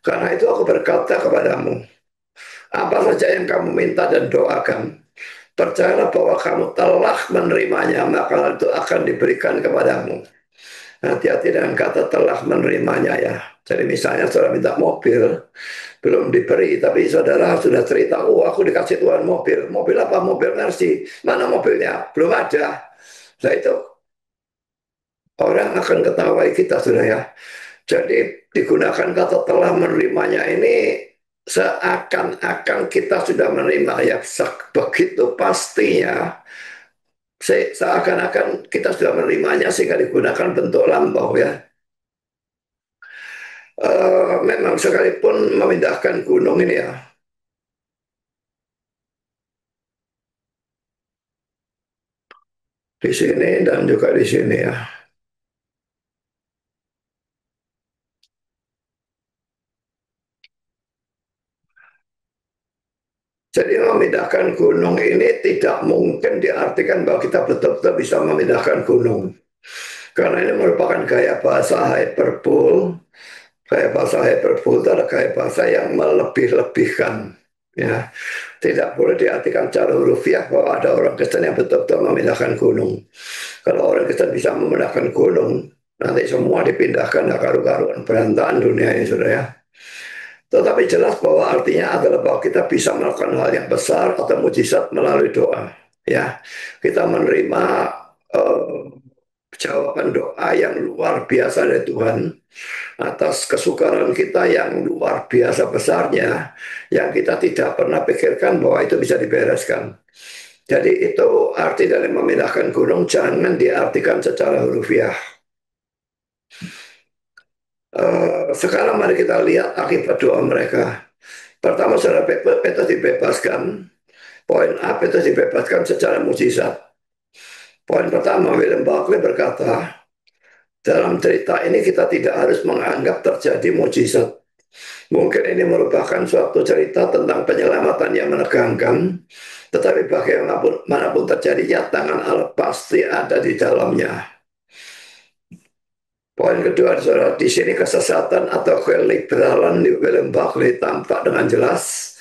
Karena itu aku berkata kepadamu, apa saja yang kamu minta dan doakan, percayalah bahwa kamu telah menerimanya, maka hal itu akan diberikan kepadamu. Hati-hati dengan kata telah menerimanya ya. Jadi misalnya saudara minta mobil, belum diberi, tapi saudara sudah cerita, oh aku dikasih Tuhan mobil. Mobil apa? Mobil Mercy. Mana mobilnya? Belum ada. Nah itu orang akan ketahui kita sudah ya. Jadi digunakan kata telah menerimanya ini seakan-akan kita sudah menerima ya. Begitu pastinya, seakan-akan kita sudah menerimanya sehingga digunakan bentuk lampau ya. Memang sekalipun memindahkan gunung ini ya, di sini dan juga di sini ya. Jadi memindahkan gunung ini tidak mungkin diartikan bahwa kita betul-betul bisa memindahkan gunung. Karena ini merupakan gaya bahasa hyperbole. Gaya bahasa hyperbole itu adalah gaya bahasa yang melebih-lebihkan. Ya, tidak boleh diartikan secara hurufiah bahwa ada orang Kristen yang betul-betul memindahkan gunung. Kalau orang Kristen bisa memindahkan gunung, nanti semua dipindahkan, gak karu-karuan berantakan dunia ini sudah ya. Tetapi jelas bahwa artinya adalah bahwa kita bisa melakukan hal yang besar atau mujizat melalui doa. Ya, kita menerima uh, jawaban doa yang luar biasa dari Tuhan atas kesukaran kita yang luar biasa besarnya, yang kita tidak pernah pikirkan bahwa itu bisa dibereskan. Jadi itu arti dari memindahkan gunung jangan diartikan secara hurufiah. Sekarang mari kita lihat akibat doa mereka. Pertama, saudara Petrus dibebaskan. Poin A, Petrus dibebaskan secara mujizat. Poin pertama, William Barclay berkata, dalam cerita ini kita tidak harus menganggap terjadi mujizat. Mungkin ini merupakan suatu cerita tentang penyelamatan yang menegangkan, tetapi bagaimanapun manapun terjadinya, tangan Allah pasti ada di dalamnya. Poin kedua, saudara, di sini kesesatan atau keliberalan di William Barclay tampak dengan jelas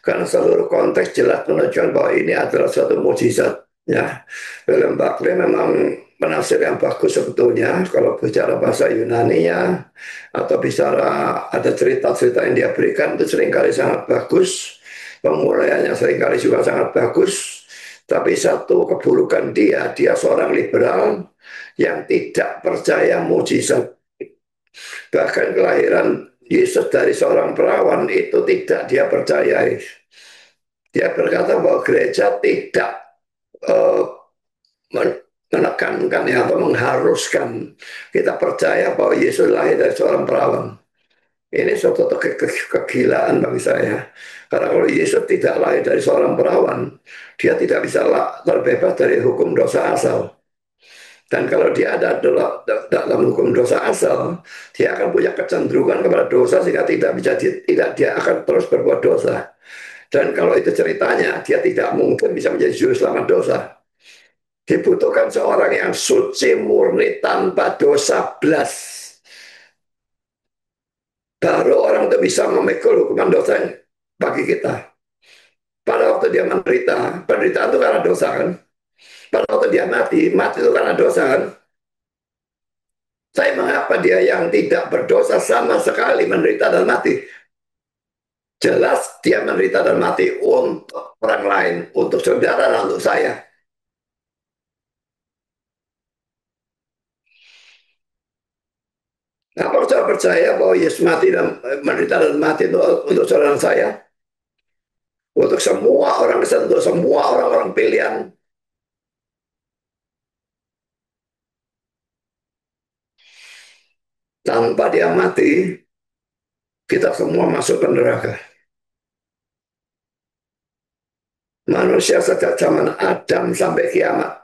karena seluruh konteks jelas menunjukkan bahwa ini adalah suatu mukjizat. Ya, William Barclay memang penafsir yang bagus sebetulnya kalau bicara bahasa Yunani-nya atau bicara ada cerita-cerita yang dia berikan itu seringkali sangat bagus, penguraiannya seringkali juga sangat bagus, tapi satu keburukan dia seorang liberal yang tidak percaya mujizat. Bahkan kelahiran Yesus dari seorang perawan itu tidak dia percayai. Dia berkata bahwa gereja tidak eh, menekankan ya, atau mengharuskan kita percaya bahwa Yesus lahir dari seorang perawan. Ini suatu kegilaan bagi saya. Karena kalau Yesus tidak lahir dari seorang perawan, dia tidak bisa terbebas dari hukum dosa asal. Dan kalau dia ada dalam hukum dosa asal, dia akan punya kecenderungan kepada dosa sehingga tidak dia akan terus berbuat dosa. Dan kalau itu ceritanya, dia tidak mungkin bisa menjadi juru selamat dosa. Dibutuhkan seorang yang suci, murni, tanpa dosa belas. Baru orang itu bisa memikul hukuman dosa bagi kita. Pada waktu dia menderita, penderitaan itu karena dosa kan. Pada waktu dia mati, mati itu karena dosa kan. Saya mengapa dia yang tidak berdosa sama sekali menderita dan mati? Jelas dia menderita dan mati untuk orang lain, untuk saudara dan untuk saya. Apa saya percaya bahwa Yesus mati dan menderita dan mati itu untuk saudara saya? Untuk semua orang Kristen, untuk semua orang-orang pilihan. Tanpa dia mati, kita semua masuk ke neraka. Manusia sejak zaman Adam sampai kiamat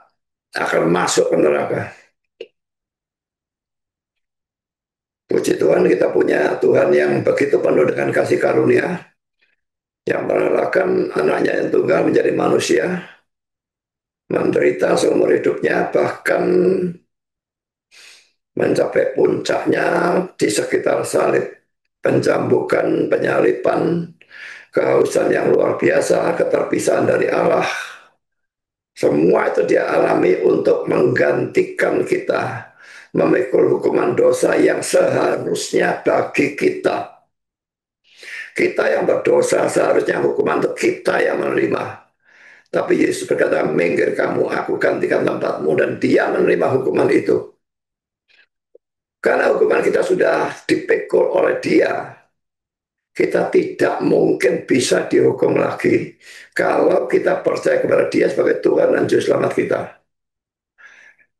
akan masuk ke neraka. Puji Tuhan kita punya Tuhan yang begitu penuh dengan kasih karunia, yang merelakan anaknya yang tunggal menjadi manusia, menderita seumur hidupnya, bahkan mencapai puncaknya di sekitar salib, pencambukan, penyalipan, kehausan yang luar biasa, keterpisahan dari Allah. Semua itu dia alami untuk menggantikan kita, memikul hukuman dosa yang seharusnya bagi kita. Kita yang berdosa seharusnya hukuman untuk kita yang menerima. Tapi Yesus berkata, minggir kamu, aku gantikan tempatmu. Dan dia menerima hukuman itu. Karena hukuman kita sudah dipikul oleh dia, kita tidak mungkin bisa dihukum lagi kalau kita percaya kepada dia sebagai Tuhan dan Juru Selamat kita.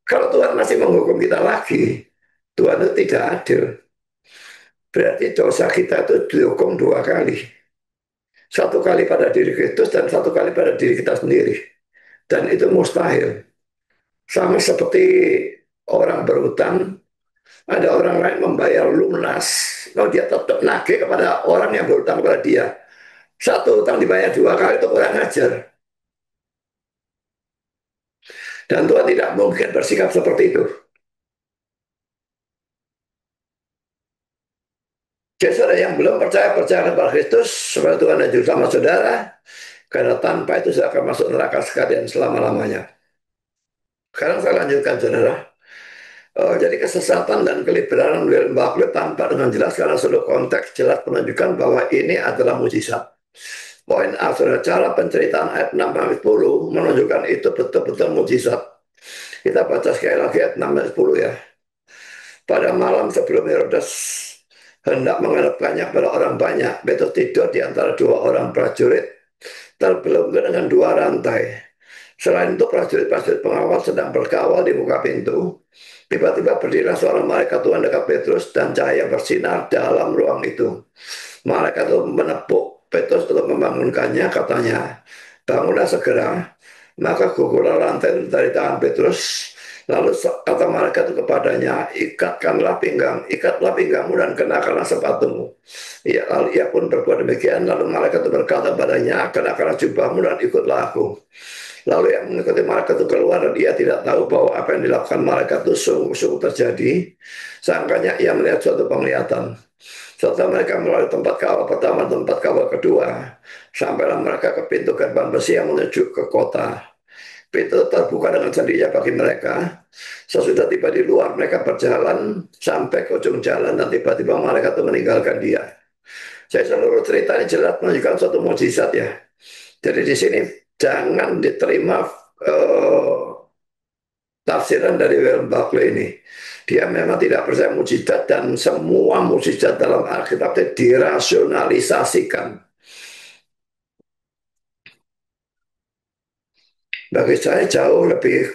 Kalau Tuhan masih menghukum kita lagi, Tuhan itu tidak adil. Berarti dosa kita itu dihukum dua kali. Satu kali pada diri Kristus dan satu kali pada diri kita sendiri. Dan itu mustahil. Sama seperti orang berutang, ada orang lain membayar lunas. Kalau dia tetap nagih kepada orang yang berutang kepada dia. Satu utang dibayar dua kali itu kurang ajar. Dan Tuhan tidak mungkin bersikap seperti itu. Jadi saudara yang belum percaya kepada Kristus sebagai Tuhan dan Juru Selamat saudara, karena tanpa itu saya akan masuk neraka sekalian selama-lamanya. Sekarang saya lanjutkan saudara. Jadi kesesatan dan keliberalan William Buckley tanpa dengan jelas karena seluruh konteks jelas menunjukkan bahwa ini adalah mujizat. Poin A, saudara, cara penceritaan ayat 6 sampai 10 menunjukkan itu betul-betul mujizat. Kita baca sekali lagi ayat 6 sampai 10 ya. Pada malam sebelum Herodes hendak menghadapkannya kepada orang banyak, Petrus tidur di antara dua orang prajurit terbelenggu dengan dua rantai. Selain itu prajurit-prajurit pengawal sedang berkawal di muka pintu. Tiba-tiba berdirilah seorang malaikat Tuhan dekat Petrus dan cahaya bersinar dalam ruang itu. Malaikat itu menepuk Petrus untuk membangunkannya, katanya, bangunlah segera. Maka gugurlah rantai dari tangan Petrus. Lalu kata malaikat itu kepadanya, ikatlah pinggangmu dan kenakanlah sepatumu. Lalu ia pun berbuat demikian. Lalu malaikat itu berkata padanya, kenakanlah jubahmu dan ikutlah aku. Lalu yang mengikuti malaikat itu keluar dan dia tidak tahu bahwa apa yang dilakukan malaikat itu sungguh-sungguh terjadi. Sangkanya ia melihat suatu penglihatan. Setelah mereka melalui tempat kawal pertama, tempat kawal kedua, sampailah mereka ke pintu gerbang besi yang menuju ke kota. Pintu terbuka dengan sendirinya bagi mereka. Sesudah tiba di luar, mereka berjalan sampai ke ujung jalan dan tiba-tiba malaikat itu meninggalkan dia. Saya seluruh cerita ini jelas menunjukkan suatu mukjizat ya. Jadi di sini jangan diterima tafsiran dari William Buckley ini. Dia memang tidak percaya mukjizat dan semua mukjizat dalam Alkitab itu dirasionalisasikan. Bagi saya jauh lebih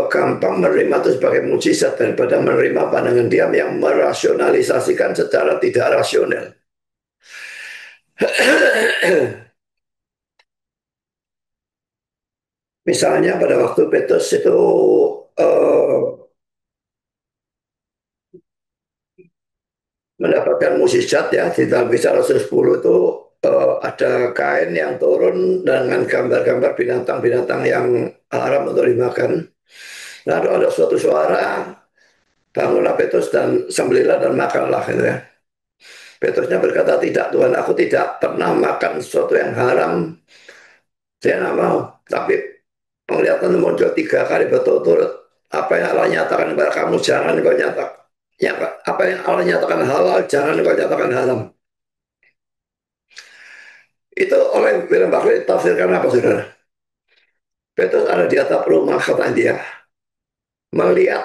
gampang menerima itu sebagai mukjizat daripada menerima pandangan diam yang merasionalisasikan secara tidak rasional. Misalnya pada waktu Petrus itu uh, mendapatkan mukjizat ya di dalam Kisah Rasul 10 itu ada kain yang turun dengan gambar-gambar binatang-binatang yang haram untuk dimakan. Lalu ada suatu suara, bangunlah Petrus dan sembelihlah dan makanlah gitu ya. Petrusnya berkata, tidak Tuhan, aku tidak pernah makan sesuatu yang haram. Saya tidak mau. Tapi penglihatan muncul 3 kali berturut-turut. Apa yang Allah nyatakan kepada kamu, jangan kau nyatakan. Ya, apa yang Allah nyatakan halal, jangan kau nyatakan haram. Itu oleh William Buckley tafsirkan apa, saudara? Petrus ada di atap rumah, kata dia. Melihat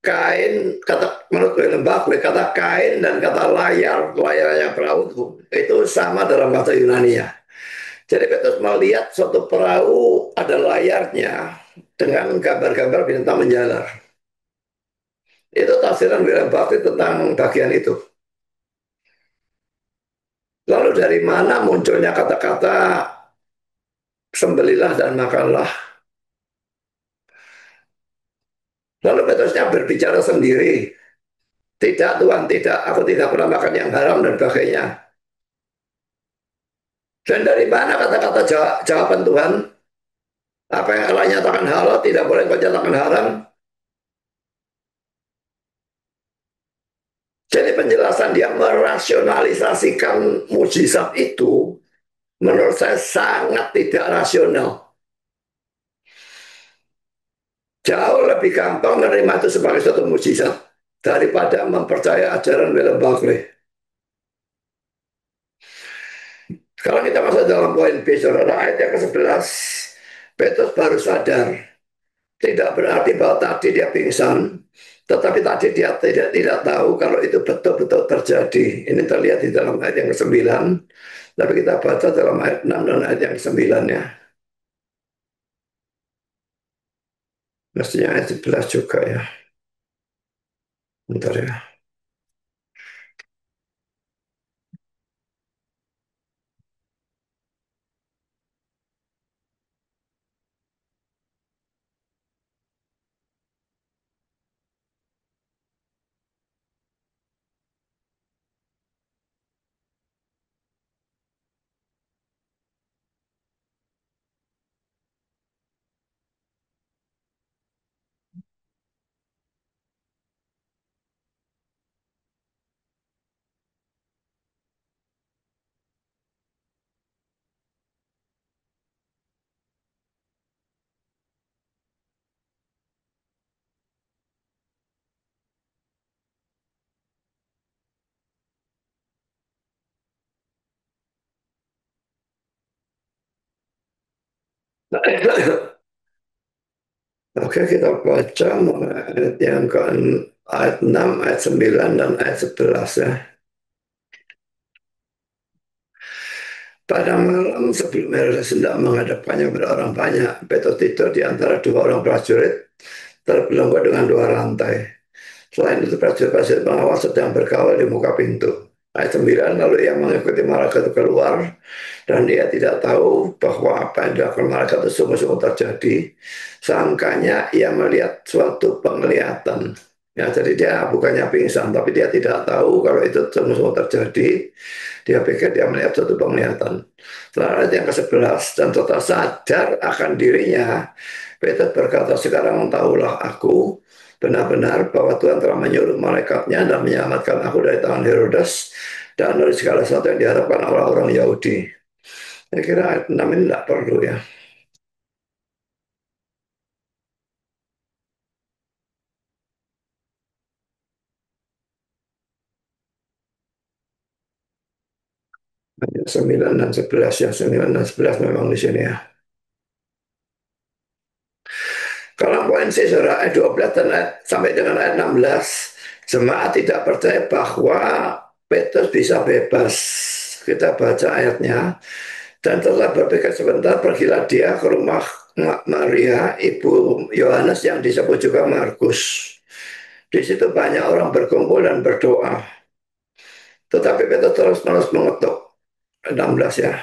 kain, kata menurut William Buckley, kata kain dan kata layar, layar yang perahu itu sama dalam bahasa Yunani ya. Jadi Petrus melihat suatu perahu ada layarnya dengan gambar-gambar bintang menjalar. Itu tafsiran William Buckley tentang bagian itu. Lalu dari mana munculnya kata-kata sembelilah dan makanlah? Lalu Petrusnya berbicara sendiri. Tidak Tuhan, tidak. Aku tidak pernah makan yang haram dan sebagainya. Dan dari mana kata-kata jawaban Tuhan? Apa yang Allah nyatakan halal tidak boleh kau nyatakan haram. Jadi penjelasan dia merasionalisasikan mujizat itu menurut saya sangat tidak rasional. Jauh lebih gampang menerima itu sebagai suatu mujizat daripada mempercaya ajaran William Buckley. Kalau kita masuk dalam poin B, saudara, ayat yang ke-11, Petrus baru sadar. Tidak berarti bahwa tadi dia pingsan, tetapi tadi dia tidak tahu kalau itu betul-betul terjadi. Ini terlihat di dalam ayat yang ke-9, tapi kita baca dalam ayat 6 dan ayat yang ke-9 ya. Mestinya ayat 11 juga ya. Bentar ya. Oke, kita baca ayat yang ke ayat 6, ayat 9, dan ayat 11 ya. Pada malam sebelum Herodes hendak menghadapkannya kepada orang banyak, Petrus tidur di antara 2 orang prajurit terbelenggu dengan 2 rantai. Selain itu prajurit-prajurit pengawal sedang berkawal di muka pintu. Ayat 9, lalu ia mengikuti malaikat itu keluar dan dia tidak tahu bahwa apa yang dilakukan malaikat itu sungguh-sungguh terjadi. Sangkanya ia melihat suatu penglihatan. Ya, jadi dia bukannya pingsan, tapi dia tidak tahu kalau itu sungguh-sungguh terjadi. Dia pikir dia melihat suatu penglihatan. Setelah ayat yang ke-11, dan setelah sadar akan dirinya, Petrus berkata, sekarang tahulah aku benar-benar bahwa Tuhan telah menyuruh malaikatnya dan menyelamatkan aku dari tangan Herodes dan dari segala sesuatu yang diharapkan orang-orang Yahudi. Saya kira ayat 6 ini tidak perlu ya. Hanya 9 dan 11 ya, 9 dan 11 memang di sini ya. Kalau poin C surah ayat 12 dan sampai dengan ayat 16, jemaat tidak percaya bahwa Petrus bisa bebas. Kita baca ayatnya. Dan telah berpikir sebentar, pergilah dia ke rumah Maria, ibu Yohanes yang disebut juga Markus. Di situ banyak orang berkumpul dan berdoa. Tetapi Petrus terus-menerus mengetuk. 16 ya.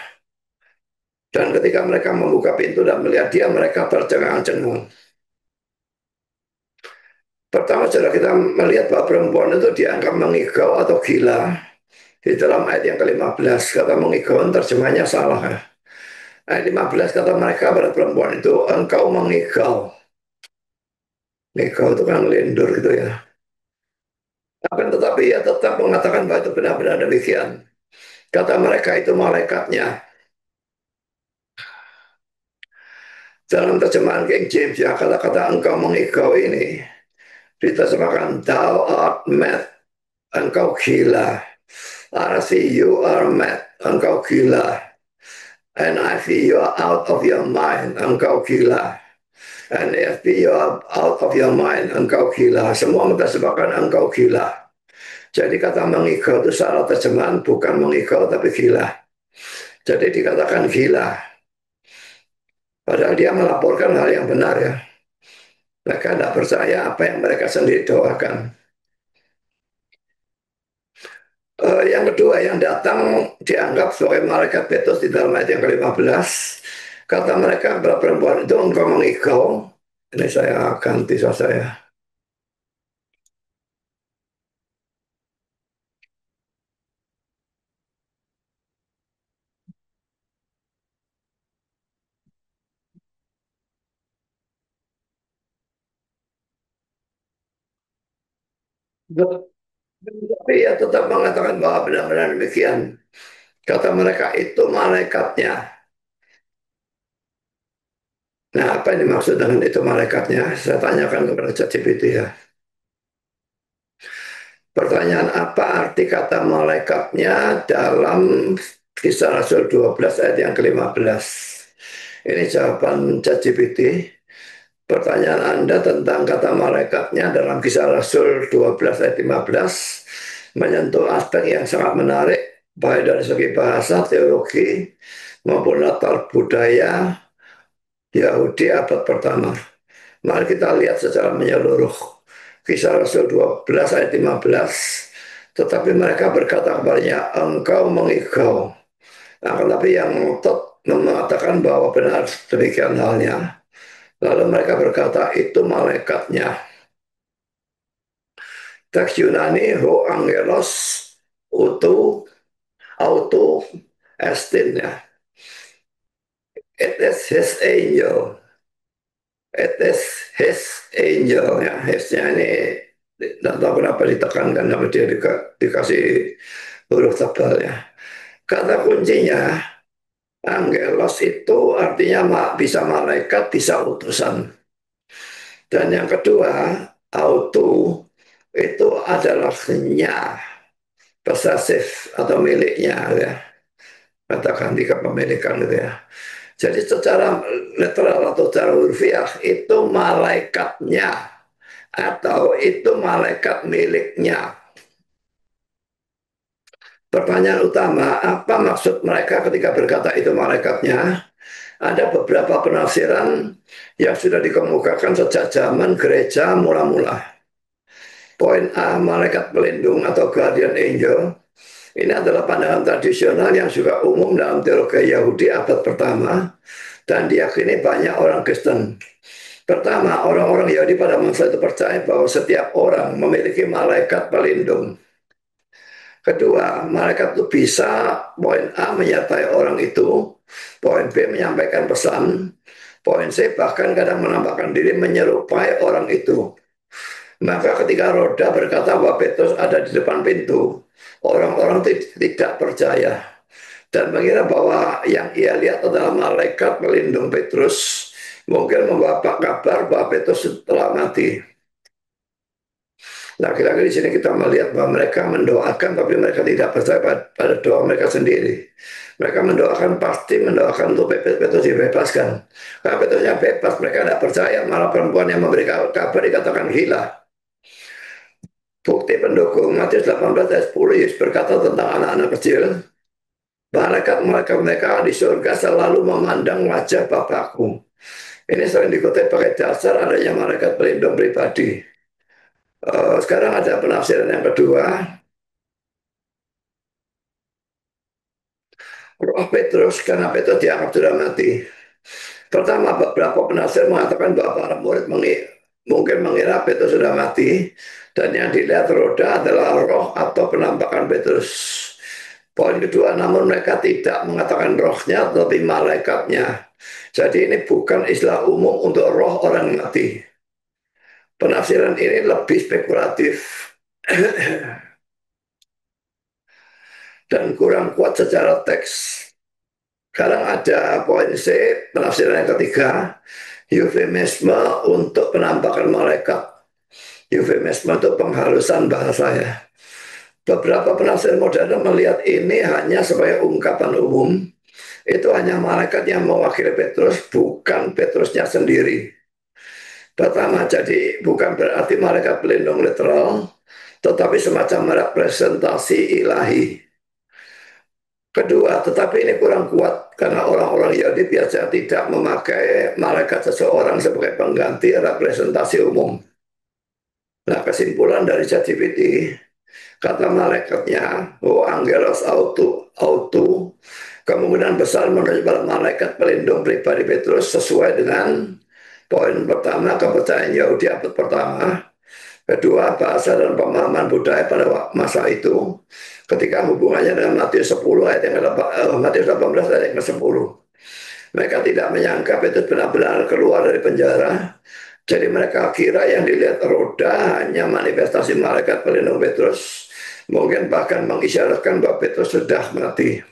Dan ketika mereka membuka pintu dan melihat dia, mereka tercengang-cengang. Pertama, saudara, kita melihat bahwa perempuan itu dianggap mengigau atau gila. Di dalam ayat yang ke-15, kata mengigau, terjemahnya salah ya. Ayat 15 kata mereka pada perempuan itu, engkau mengigau. Mengigau itu kan lendur gitu ya. Akan tetapi ia tetap mengatakan bahwa itu benar-benar demikian. Kata mereka itu malaikatnya. Dalam terjemahan King James ya, kata-kata engkau mengigau ini diterjemahkan thou art mad, engkau gila. RC, you are mad, engkau gila. NIV, you are out of your mind, engkau gila. NASB, you are out of your mind, engkau gila. Semua menerjemahkan engkau gila. Jadi kata mengigau itu salah terjemahan, bukan mengigau tapi gila. Jadi dikatakan gila. Padahal dia melaporkan hal yang benar ya. Mereka tidak percaya apa yang mereka sendiri doakan. Yang kedua, yang datang dianggap sebagai malaikat Petrus di dalam ayat yang ke-15. Kata mereka kepada perempuan itu, engkau mengigau. Ini saya ganti saya. Tapi ya tetap mengatakan bahwa benar-benar demikian. Kata mereka itu malaikatnya. Nah, apa yang dimaksud dengan itu malaikatnya? Saya tanyakan kepada ChatGPT ya. Pertanyaan apa arti kata malaikatnya dalam Kisah Rasul 12 ayat yang ke-15? Ini jawaban ChatGPT. Pertanyaan Anda tentang kata malaikatnya dalam Kisah Rasul 12 ayat 15 menyentuh aspek yang sangat menarik baik dari segi bahasa, teologi maupun latar budaya Yahudi abad pertama. Mari kita lihat secara menyeluruh. Kisah Rasul 12 ayat 15. Tetapi mereka berkata kepadanya, engkau mengigau. Nah, tetapi yang ngotot mengatakan bahwa benar demikian halnya. Lalu mereka berkata, itu malaikatnya. Teks Yunani, ho angelos, utu, auto, estin ya. It is his angel. It is his angel ya. His-nya ini tidak tahu kenapa ditekankan sama dia dikasih huruf tebal ya. Kata kuncinya angelos itu artinya bisa malaikat, bisa utusan. Dan yang kedua, auto itu adalah nya, posesif atau miliknya ya. Katakan di kepemilikan gitu ya. Jadi secara literal atau secara hurfiah itu malaikatnya atau itu malaikat miliknya. Pertanyaan utama, apa maksud mereka ketika berkata itu malaikatnya? Ada beberapa penafsiran yang sudah dikemukakan sejak zaman gereja mula-mula. Poin A, malaikat pelindung atau guardian angel. Ini adalah pandangan tradisional yang juga umum dalam teologi Yahudi abad pertama dan diyakini banyak orang Kristen. Pertama, orang-orang Yahudi pada masa itu percaya bahwa setiap orang memiliki malaikat pelindung. Kedua, malaikat itu bisa poin A menyertai orang itu, poin B menyampaikan pesan, poin C bahkan kadang menampakkan diri menyerupai orang itu. Maka ketika Roda berkata bahwa Petrus ada di depan pintu, orang-orang tidak percaya dan mengira bahwa yang ia lihat adalah malaikat pelindung Petrus, mungkin membawa kabar bahwa Petrus telah mati. Lagi-lagi di sini kita melihat bahwa mereka mendoakan, tapi mereka tidak percaya pada doa mereka sendiri. Mereka mendoakan, pasti mendoakan untuk Petrus dibebaskan. Karena Petrusnya bebas, mereka tidak percaya. Malah perempuan yang memberi kabar dikatakan gila. Bukti pendukung Matius 18 ayat 10, Yesus berkata tentang anak-anak kecil, malaikat-malaikat mereka di surga selalu memandang wajah Bapakku. Ini sering dikutip pakai dasar adanya malaikat pelindung pribadi. Sekarang ada penafsiran yang kedua, roh Petrus, karena Petrus dianggap sudah mati. Pertama, beberapa penafsir mengatakan bahwa para murid mungkin mengira Petrus sudah mati, dan yang dilihat roda adalah roh atau penampakan Petrus. Poin kedua, namun mereka tidak mengatakan rohnya, tetapi malaikatnya. Jadi ini bukan istilah umum untuk roh orang mati. Penafsiran ini lebih spekulatif dan kurang kuat secara teks. Sekarang ada poin C, penafsiran yang ketiga, eufemisme untuk penampakan malaikat. Eufemisme itu penghalusan bahasa ya. Beberapa penafsir modern melihat ini hanya sebagai ungkapan umum. Itu hanya malaikat yang mewakili Petrus, bukan Petrusnya sendiri. Pertama, jadi bukan berarti malaikat pelindung literal, tetapi semacam representasi ilahi. Kedua, tetapi ini kurang kuat karena orang-orang Yahudi biasa tidak memakai malaikat seseorang sebagai pengganti representasi umum. Nah, kesimpulan dari ChatGPT, kata malaikatnya, oh angelos auto, kemungkinan besar menurut para malaikat pelindung pribadi Petrus sesuai dengan poin pertama, kepercayaan Yahudi abad pertama. Kedua, bahasa dan pemahaman budaya pada masa itu ketika hubungannya dengan Matius 10 ayat yang Matius 18 ayat yang ke-10. Mereka tidak menyangka Petrus benar-benar keluar dari penjara. Jadi mereka kira yang dilihat roda hanya manifestasi malaikat pelindung Petrus. Mungkin bahkan mengisyaratkan bahwa Petrus sudah mati.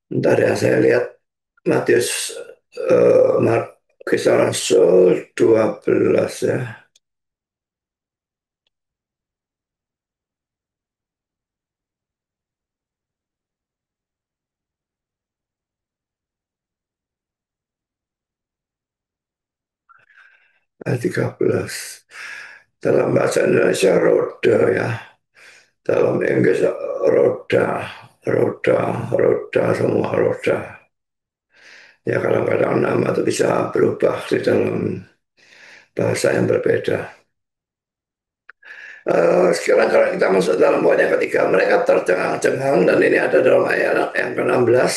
Bentar ya, saya lihat Matius Kisah Rasul 12 ya. Ayat 13. Dalam bahasa Indonesia roda ya. Dalam Inggris roda, roda, roda, semua roda. Ya kadang-kadang nama itu bisa berubah di dalam bahasa yang berbeda. Sekarang kalau kita masuk dalam poin yang ketiga, mereka tercengang-cengang dan ini ada dalam ayat yang ke-16.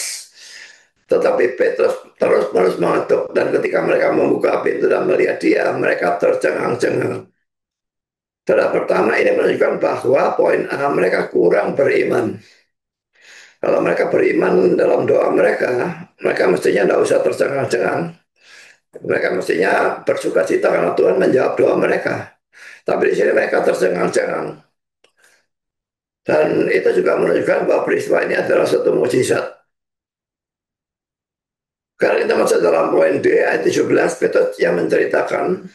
Tetapi Petrus terus-menerus mengetuk dan ketika mereka membuka pintu dan melihat dia, mereka tercengang-cengang. Tahap pertama ini menunjukkan bahwa poin A mereka kurang beriman. Kalau mereka beriman dalam doa mereka, mereka mestinya tidak usah tercengang-cengang. Mereka mestinya bersuka cita karena Tuhan menjawab doa mereka. Tapi di sini mereka tercengang-cengang. Dan itu juga menunjukkan bahwa peristiwa ini adalah satu mukjizat. Kalau kita masuk dalam poin D, ayat 17, Petrus yang menceritakan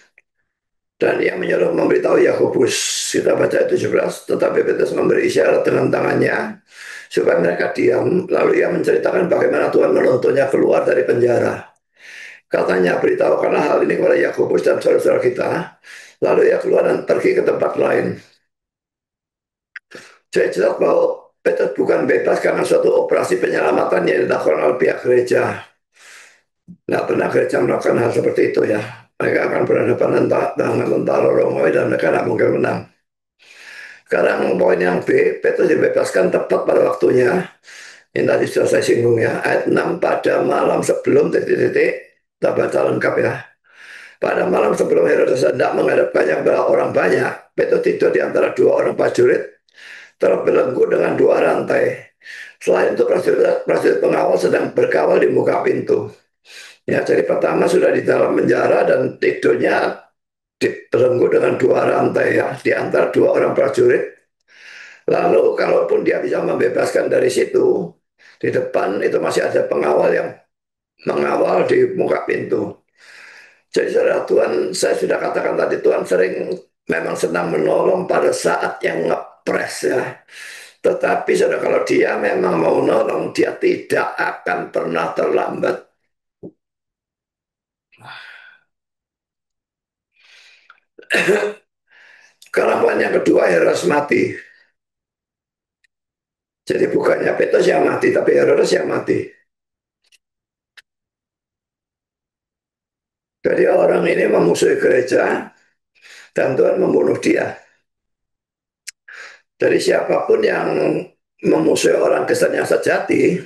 dan yang menyuruh memberitahu Yakobus. Kita baca ayat 17, tetapi Petrus memberi isyarat dengan tangannya supaya mereka diam. Lalu ia menceritakan bagaimana Tuhan menuntunnya keluar dari penjara. Katanya, beritahukanlah hal ini kepada Yakobus dan saudara-saudara kita. Lalu ia keluar dan pergi ke tempat lain. Saya jelas bahwa Petrus bukan bebas karena suatu operasi penyelamatan yang dilakukan oleh pihak gereja. Nggak pernah gereja melakukan hal seperti itu ya. Mereka akan berhadapan dengan tentara Romawi dan mereka tidak mungkin menang. Sekarang poin yang B, Petrus dibebaskan tepat pada waktunya. Yang tadi sudah saya singgung ya. Ayat 6, pada malam sebelum titik-titik, kita baca lengkap ya. Pada malam sebelum Herodes hendak menghadapkannya kepada orang banyak, Petrus tidur di antara dua orang prajurit, terbelenggu dengan dua rantai. Selain itu prajurit pengawal sedang berkawal di muka pintu. Ya, jadi pertama sudah di dalam penjara dan tidurnya dibelenggu dengan dua rantai ya, di antara dua orang prajurit. Lalu kalaupun dia bisa membebaskan dari situ, di depan itu masih ada pengawal yang mengawal di muka pintu. Jadi saudara Tuhan, saya sudah katakan tadi, Tuhan sering memang senang menolong pada saat yang ngepres ya. Tetapi saudara, kalau dia memang mau nolong, dia tidak akan pernah terlambat. Keramuan yang kedua, Herodes mati. Jadi bukannya Petrus yang mati, tapi Herodes yang mati. Jadi orang ini memusuhi gereja dan Tuhan membunuh dia. Jadi siapapun yang memusuhi orang Kristen yang sejati,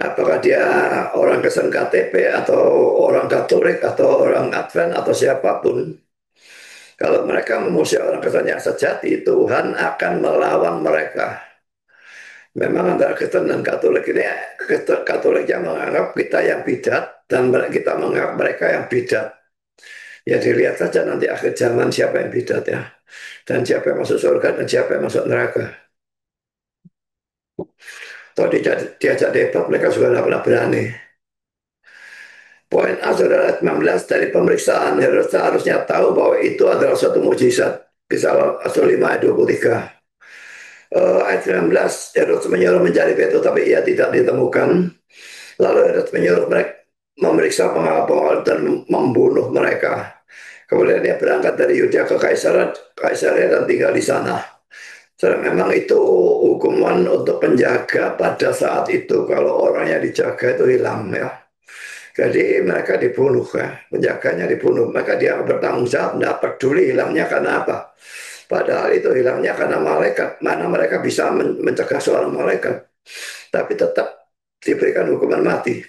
apakah dia orang Kristen KTP atau orang Katolik atau orang Advent atau siapapun, kalau mereka memusuhi orang Kristen yang sejati, Tuhan akan melawan mereka. Memang antara Kristen dan Katolik ini, Katolik yang menganggap kita yang bidat dan kita menganggap mereka yang bidat. Ya dilihat saja nanti akhir zaman siapa yang bidat ya. Dan siapa yang masuk surga dan siapa yang masuk neraka. Kalau diajak debat mereka juga tidak pernah berani. Poin A saudara 19 dari pemeriksaan Herodes seharusnya tahu bahwa itu adalah suatu mujizat. Kisah Rasul 5 ayat 23. Ayat 19, Herodes menyuruh mencari Petrus tapi ia tidak ditemukan. Lalu Herodes menyuruh mereka memeriksa pengawal-pengawal dan membunuh mereka. Kemudian dia berangkat dari Yudea ke Kaisaria dan tinggal di sana. Jadi memang itu hukuman untuk penjaga pada saat itu. Kalau orang yang dijaga itu hilang ya. Jadi mereka dibunuh ya. Penjaganya dibunuh. Maka dia bertanggung jawab. Tidak peduli hilangnya karena apa. Padahal itu hilangnya karena malaikat. Mana mereka bisa mencegah seorang malaikat. Tapi tetap diberikan hukuman mati.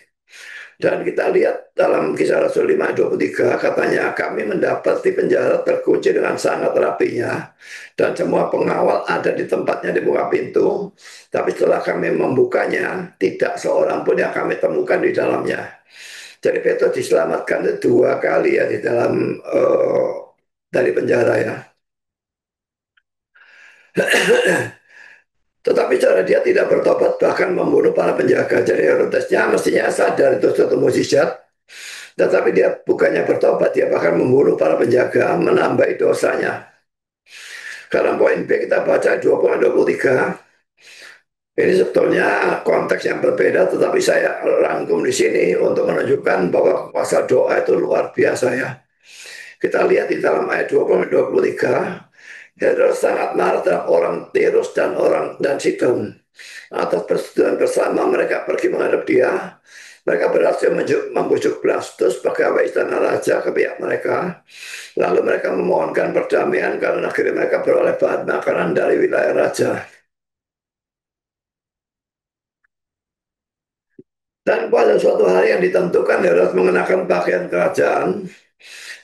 Dan kita lihat dalam kisah Rasul 5:23 katanya kami mendapati penjara terkunci dengan sangat rapinya dan semua pengawal ada di tempatnya di buka pintu. Tapi setelah kami membukanya tidak seorang pun yang kami temukan di dalamnya. Jadi Petrus diselamatkan dua kali ya di dalam dari penjara ya. Tetapi cara dia tidak bertobat bahkan membunuh para penjaga. Jadi Herodesnya mestinya sadar itu suatu mukjizat. Tetapi dia bukannya bertobat, dia bahkan membunuh para penjaga, menambahi dosanya. Karena poin B kita baca 20-23. Ini sebetulnya konteks yang berbeda, tetapi saya rangkum di sini untuk menunjukkan bahwa kuasa doa itu luar biasa ya. Kita lihat di dalam ayat 20-23, Herodes sangat marah terhadap orang Tirus dan orang dan Sidon. Atas persetujuan bersama mereka pergi menghadap dia. Mereka berhasil membujuk Blastus pegawai istana raja ke pihak mereka. Lalu mereka memohonkan perdamaian karena akhirnya mereka beroleh bahan makanan dari wilayah raja. Dan pada suatu hari yang ditentukan Herodes mengenakan pakaian kerajaan,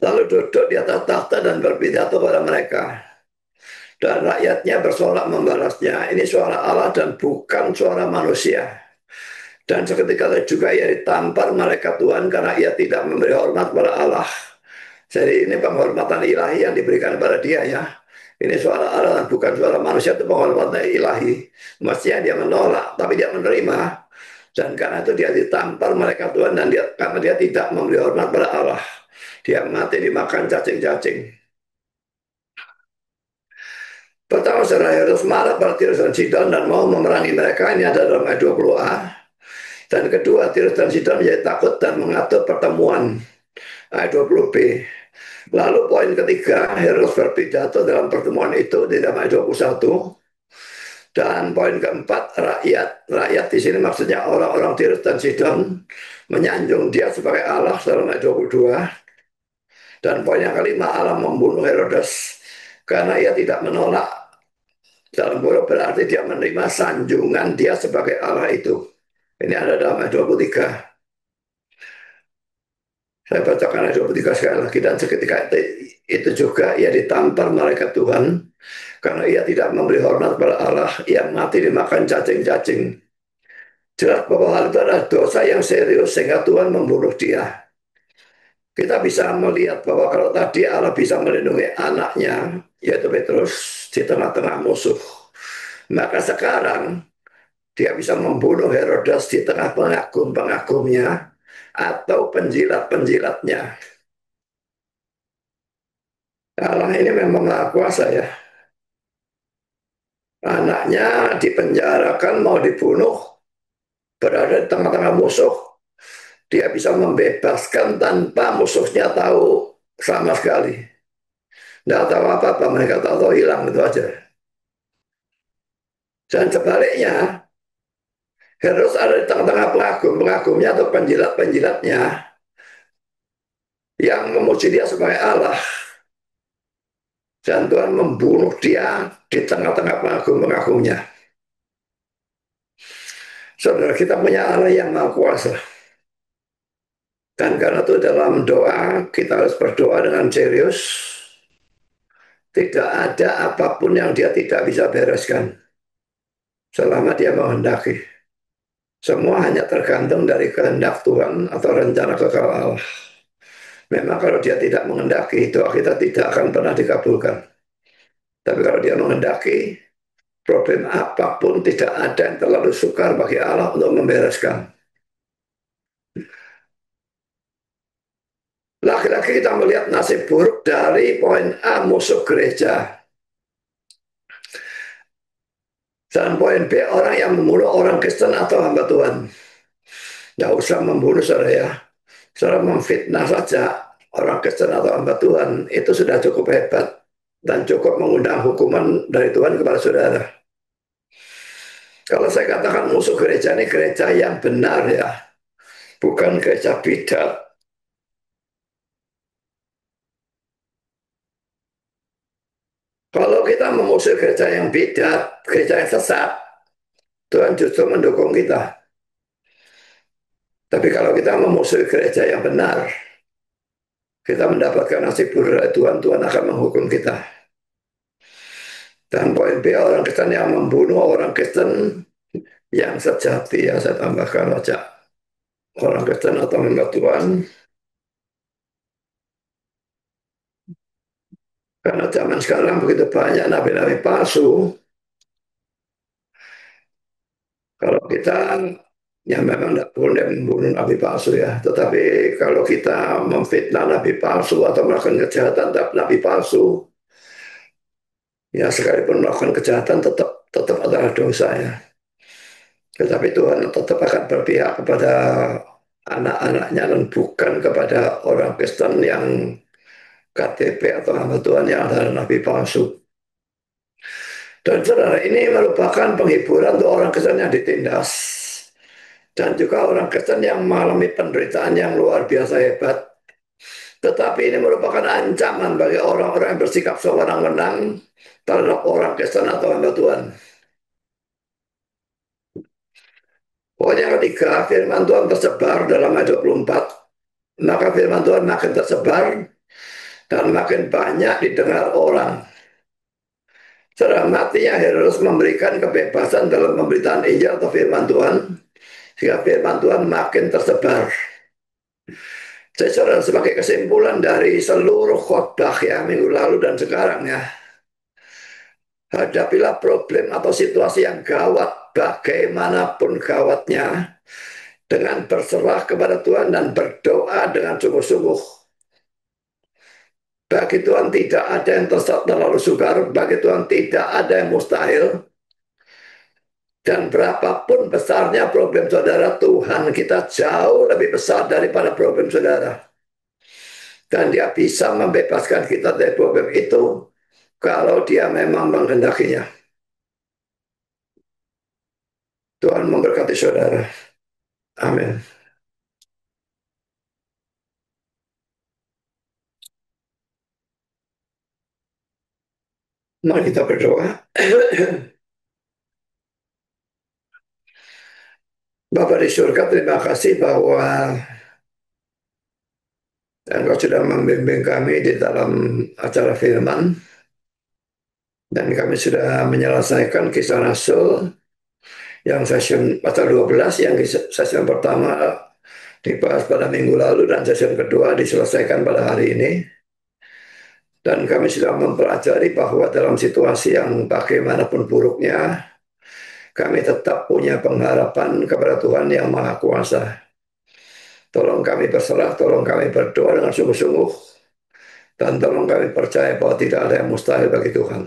lalu duduk di atas takhta dan berpidato pada mereka. Dan rakyatnya bersorak membalasnya. Ini suara Allah dan bukan suara manusia. Dan seketika itu juga ia ditampar malaikat Tuhan karena ia tidak memberi hormat kepada Allah. Jadi ini penghormatan ilahi yang diberikan kepada dia ya. Ini suara Allah bukan suara manusia, itu penghormatan ilahi. Mestinya dia menolak, tapi dia menerima. Dan karena itu dia ditampar malaikat Tuhan dan karena dia tidak memberi hormat kepada Allah. Dia mati dimakan cacing-cacing. Pertama saudara Herodes marah pada Tirus dan Sidon dan mau memerangi mereka. Ini ada dalam ayat 20a. Dan kedua, Tirus dan Sidon menjadi takut dan mengatur pertemuan. Ayat 20b. Lalu poin ketiga, Herodes berpidato dalam pertemuan itu di dalam ayat 21. Dan poin keempat, rakyat. Rakyat di sini maksudnya orang-orang Tirus dan Sidon menyanjung dia sebagai Allah dalam ayat 22. Dan poin yang kelima, Allah membunuh Herodes karena ia tidak menolak. Dalam huruf berarti dia menerima sanjungan dia sebagai Allah itu. Ini ada dalam ayat 23. Saya bacakan ayat 23 sekali lagi. Dan seketika itu juga ia ditampar malaikat Tuhan karena ia tidak memberi hormat kepada Allah yang mati dimakan cacing-cacing. Jelas bahwa hal itu adalah dosa yang serius sehingga Tuhan membunuh dia. Kita bisa melihat bahwa kalau tadi Allah bisa melindungi anaknya, yaitu Petrus, di tengah-tengah musuh. Maka sekarang dia bisa membunuh Herodes di tengah pengagum-pengagumnya. atau penjilat-penjilatnya. Allah ini memang maha kuasa ya. Anaknya dipenjarakan mau dibunuh, berada di tengah-tengah musuh. Dia bisa membebaskan tanpa musuhnya tahu sama sekali. Tidak tahu apa-apa, mereka tahu hilang itu aja. Dan sebaliknya, harus ada di tengah-tengah pengagum-pengagumnya atau penjilat-penjilatnya yang memuji dia sebagai Allah. Dan Tuhan membunuh dia di tengah-tengah pengagum-pengagumnya. Saudara, kita punya Allah yang maha kuasa. Dan karena itu dalam doa, kita harus berdoa dengan serius. Tidak ada apapun yang dia tidak bisa bereskan. Selama dia menghendaki. Semua hanya tergantung dari kehendak Tuhan atau rencana kekal Allah. Memang kalau dia tidak menghendaki, doa kita tidak akan pernah dikabulkan. Tapi kalau dia menghendaki, problem apapun tidak ada yang terlalu sukar bagi Allah untuk membereskan. Laki-laki kita melihat nasib buruk dari poin A, musuh gereja. Dan poin B, orang yang membunuh orang Kristen atau hamba Tuhan. Tidak usah membunuh saudara ya. Saudara memfitnah saja orang Kristen atau hamba Tuhan, itu sudah cukup hebat. Dan cukup mengundang hukuman dari Tuhan kepada saudara. Kalau saya katakan musuh gereja ini gereja yang benar ya. Bukan gereja bidat. Kalau kita memusuhi gereja yang bidat, gereja yang sesat, Tuhan justru mendukung kita. Tapi kalau kita memusuhi gereja yang benar, kita mendapatkan nasib buruk dari Tuhan, Tuhan akan menghukum kita. Dan poin B, orang Kristen yang membunuh orang Kristen yang sejati, ya saya tambahkan saja. Orang Kristen atau hamba Tuhan, karena zaman sekarang begitu banyak nabi-nabi palsu. Kalau kita ya memang tidak boleh membunuh nabi palsu ya, tetapi kalau kita memfitnah nabi palsu atau melakukan kejahatan terhadap nabi palsu, ya sekalipun melakukan kejahatan tetap tetap adalah dosa ya. Tetapi Tuhan tetap akan berpihak kepada anak-anaknya dan bukan kepada orang Kristen yang KTP atau hamba Tuhan yang adalah nabi palsu. Dan saudara, ini merupakan penghiburan untuk orang Kristen yang ditindas. Dan juga orang Kristen yang mengalami penderitaan yang luar biasa hebat. Tetapi ini merupakan ancaman bagi orang-orang yang bersikap sewenang-wenang terhadap orang Kristen atau hamba Tuhan. Poin yang ketiga, firman Tuhan tersebar dalam ayat 24. Maka firman Tuhan makin tersebar dan makin banyak didengar orang. Saudara, matinya harus memberikan kebebasan dalam pemberitaan Injil atau firman Tuhan, sehingga firman Tuhan makin tersebar. Saya saudara, sebagai kesimpulan dari seluruh khotbah ya minggu lalu dan sekarang ya, hadapilah problem atau situasi yang gawat bagaimanapun gawatnya dengan berserah kepada Tuhan dan berdoa dengan sungguh-sungguh. Bagi Tuhan tidak ada yang terlalu sukar, bagi Tuhan tidak ada yang mustahil. Dan berapapun besarnya problem saudara, Tuhan kita jauh lebih besar daripada problem saudara. Dan dia bisa membebaskan kita dari problem itu kalau dia memang menghendakinya. Tuhan memberkati saudara. Amin. Mari kita berdoa. Bapak di surga, terima kasih bahwa Engkau sudah membimbing kami di dalam acara firman. Dan kami sudah menyelesaikan kisah Rasul yang session pasal 12, yang session pertama dibahas pada minggu lalu dan session kedua diselesaikan pada hari ini. Dan kami sudah mempelajari bahwa dalam situasi yang bagaimanapun buruknya, kami tetap punya pengharapan kepada Tuhan yang Maha Kuasa. Tolong kami berserah, tolong kami berdoa dengan sungguh-sungguh, dan tolong kami percaya bahwa tidak ada yang mustahil bagi Tuhan.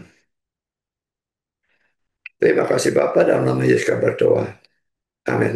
Terima kasih Bapak, dalam nama Yesus kami berdoa. Amin.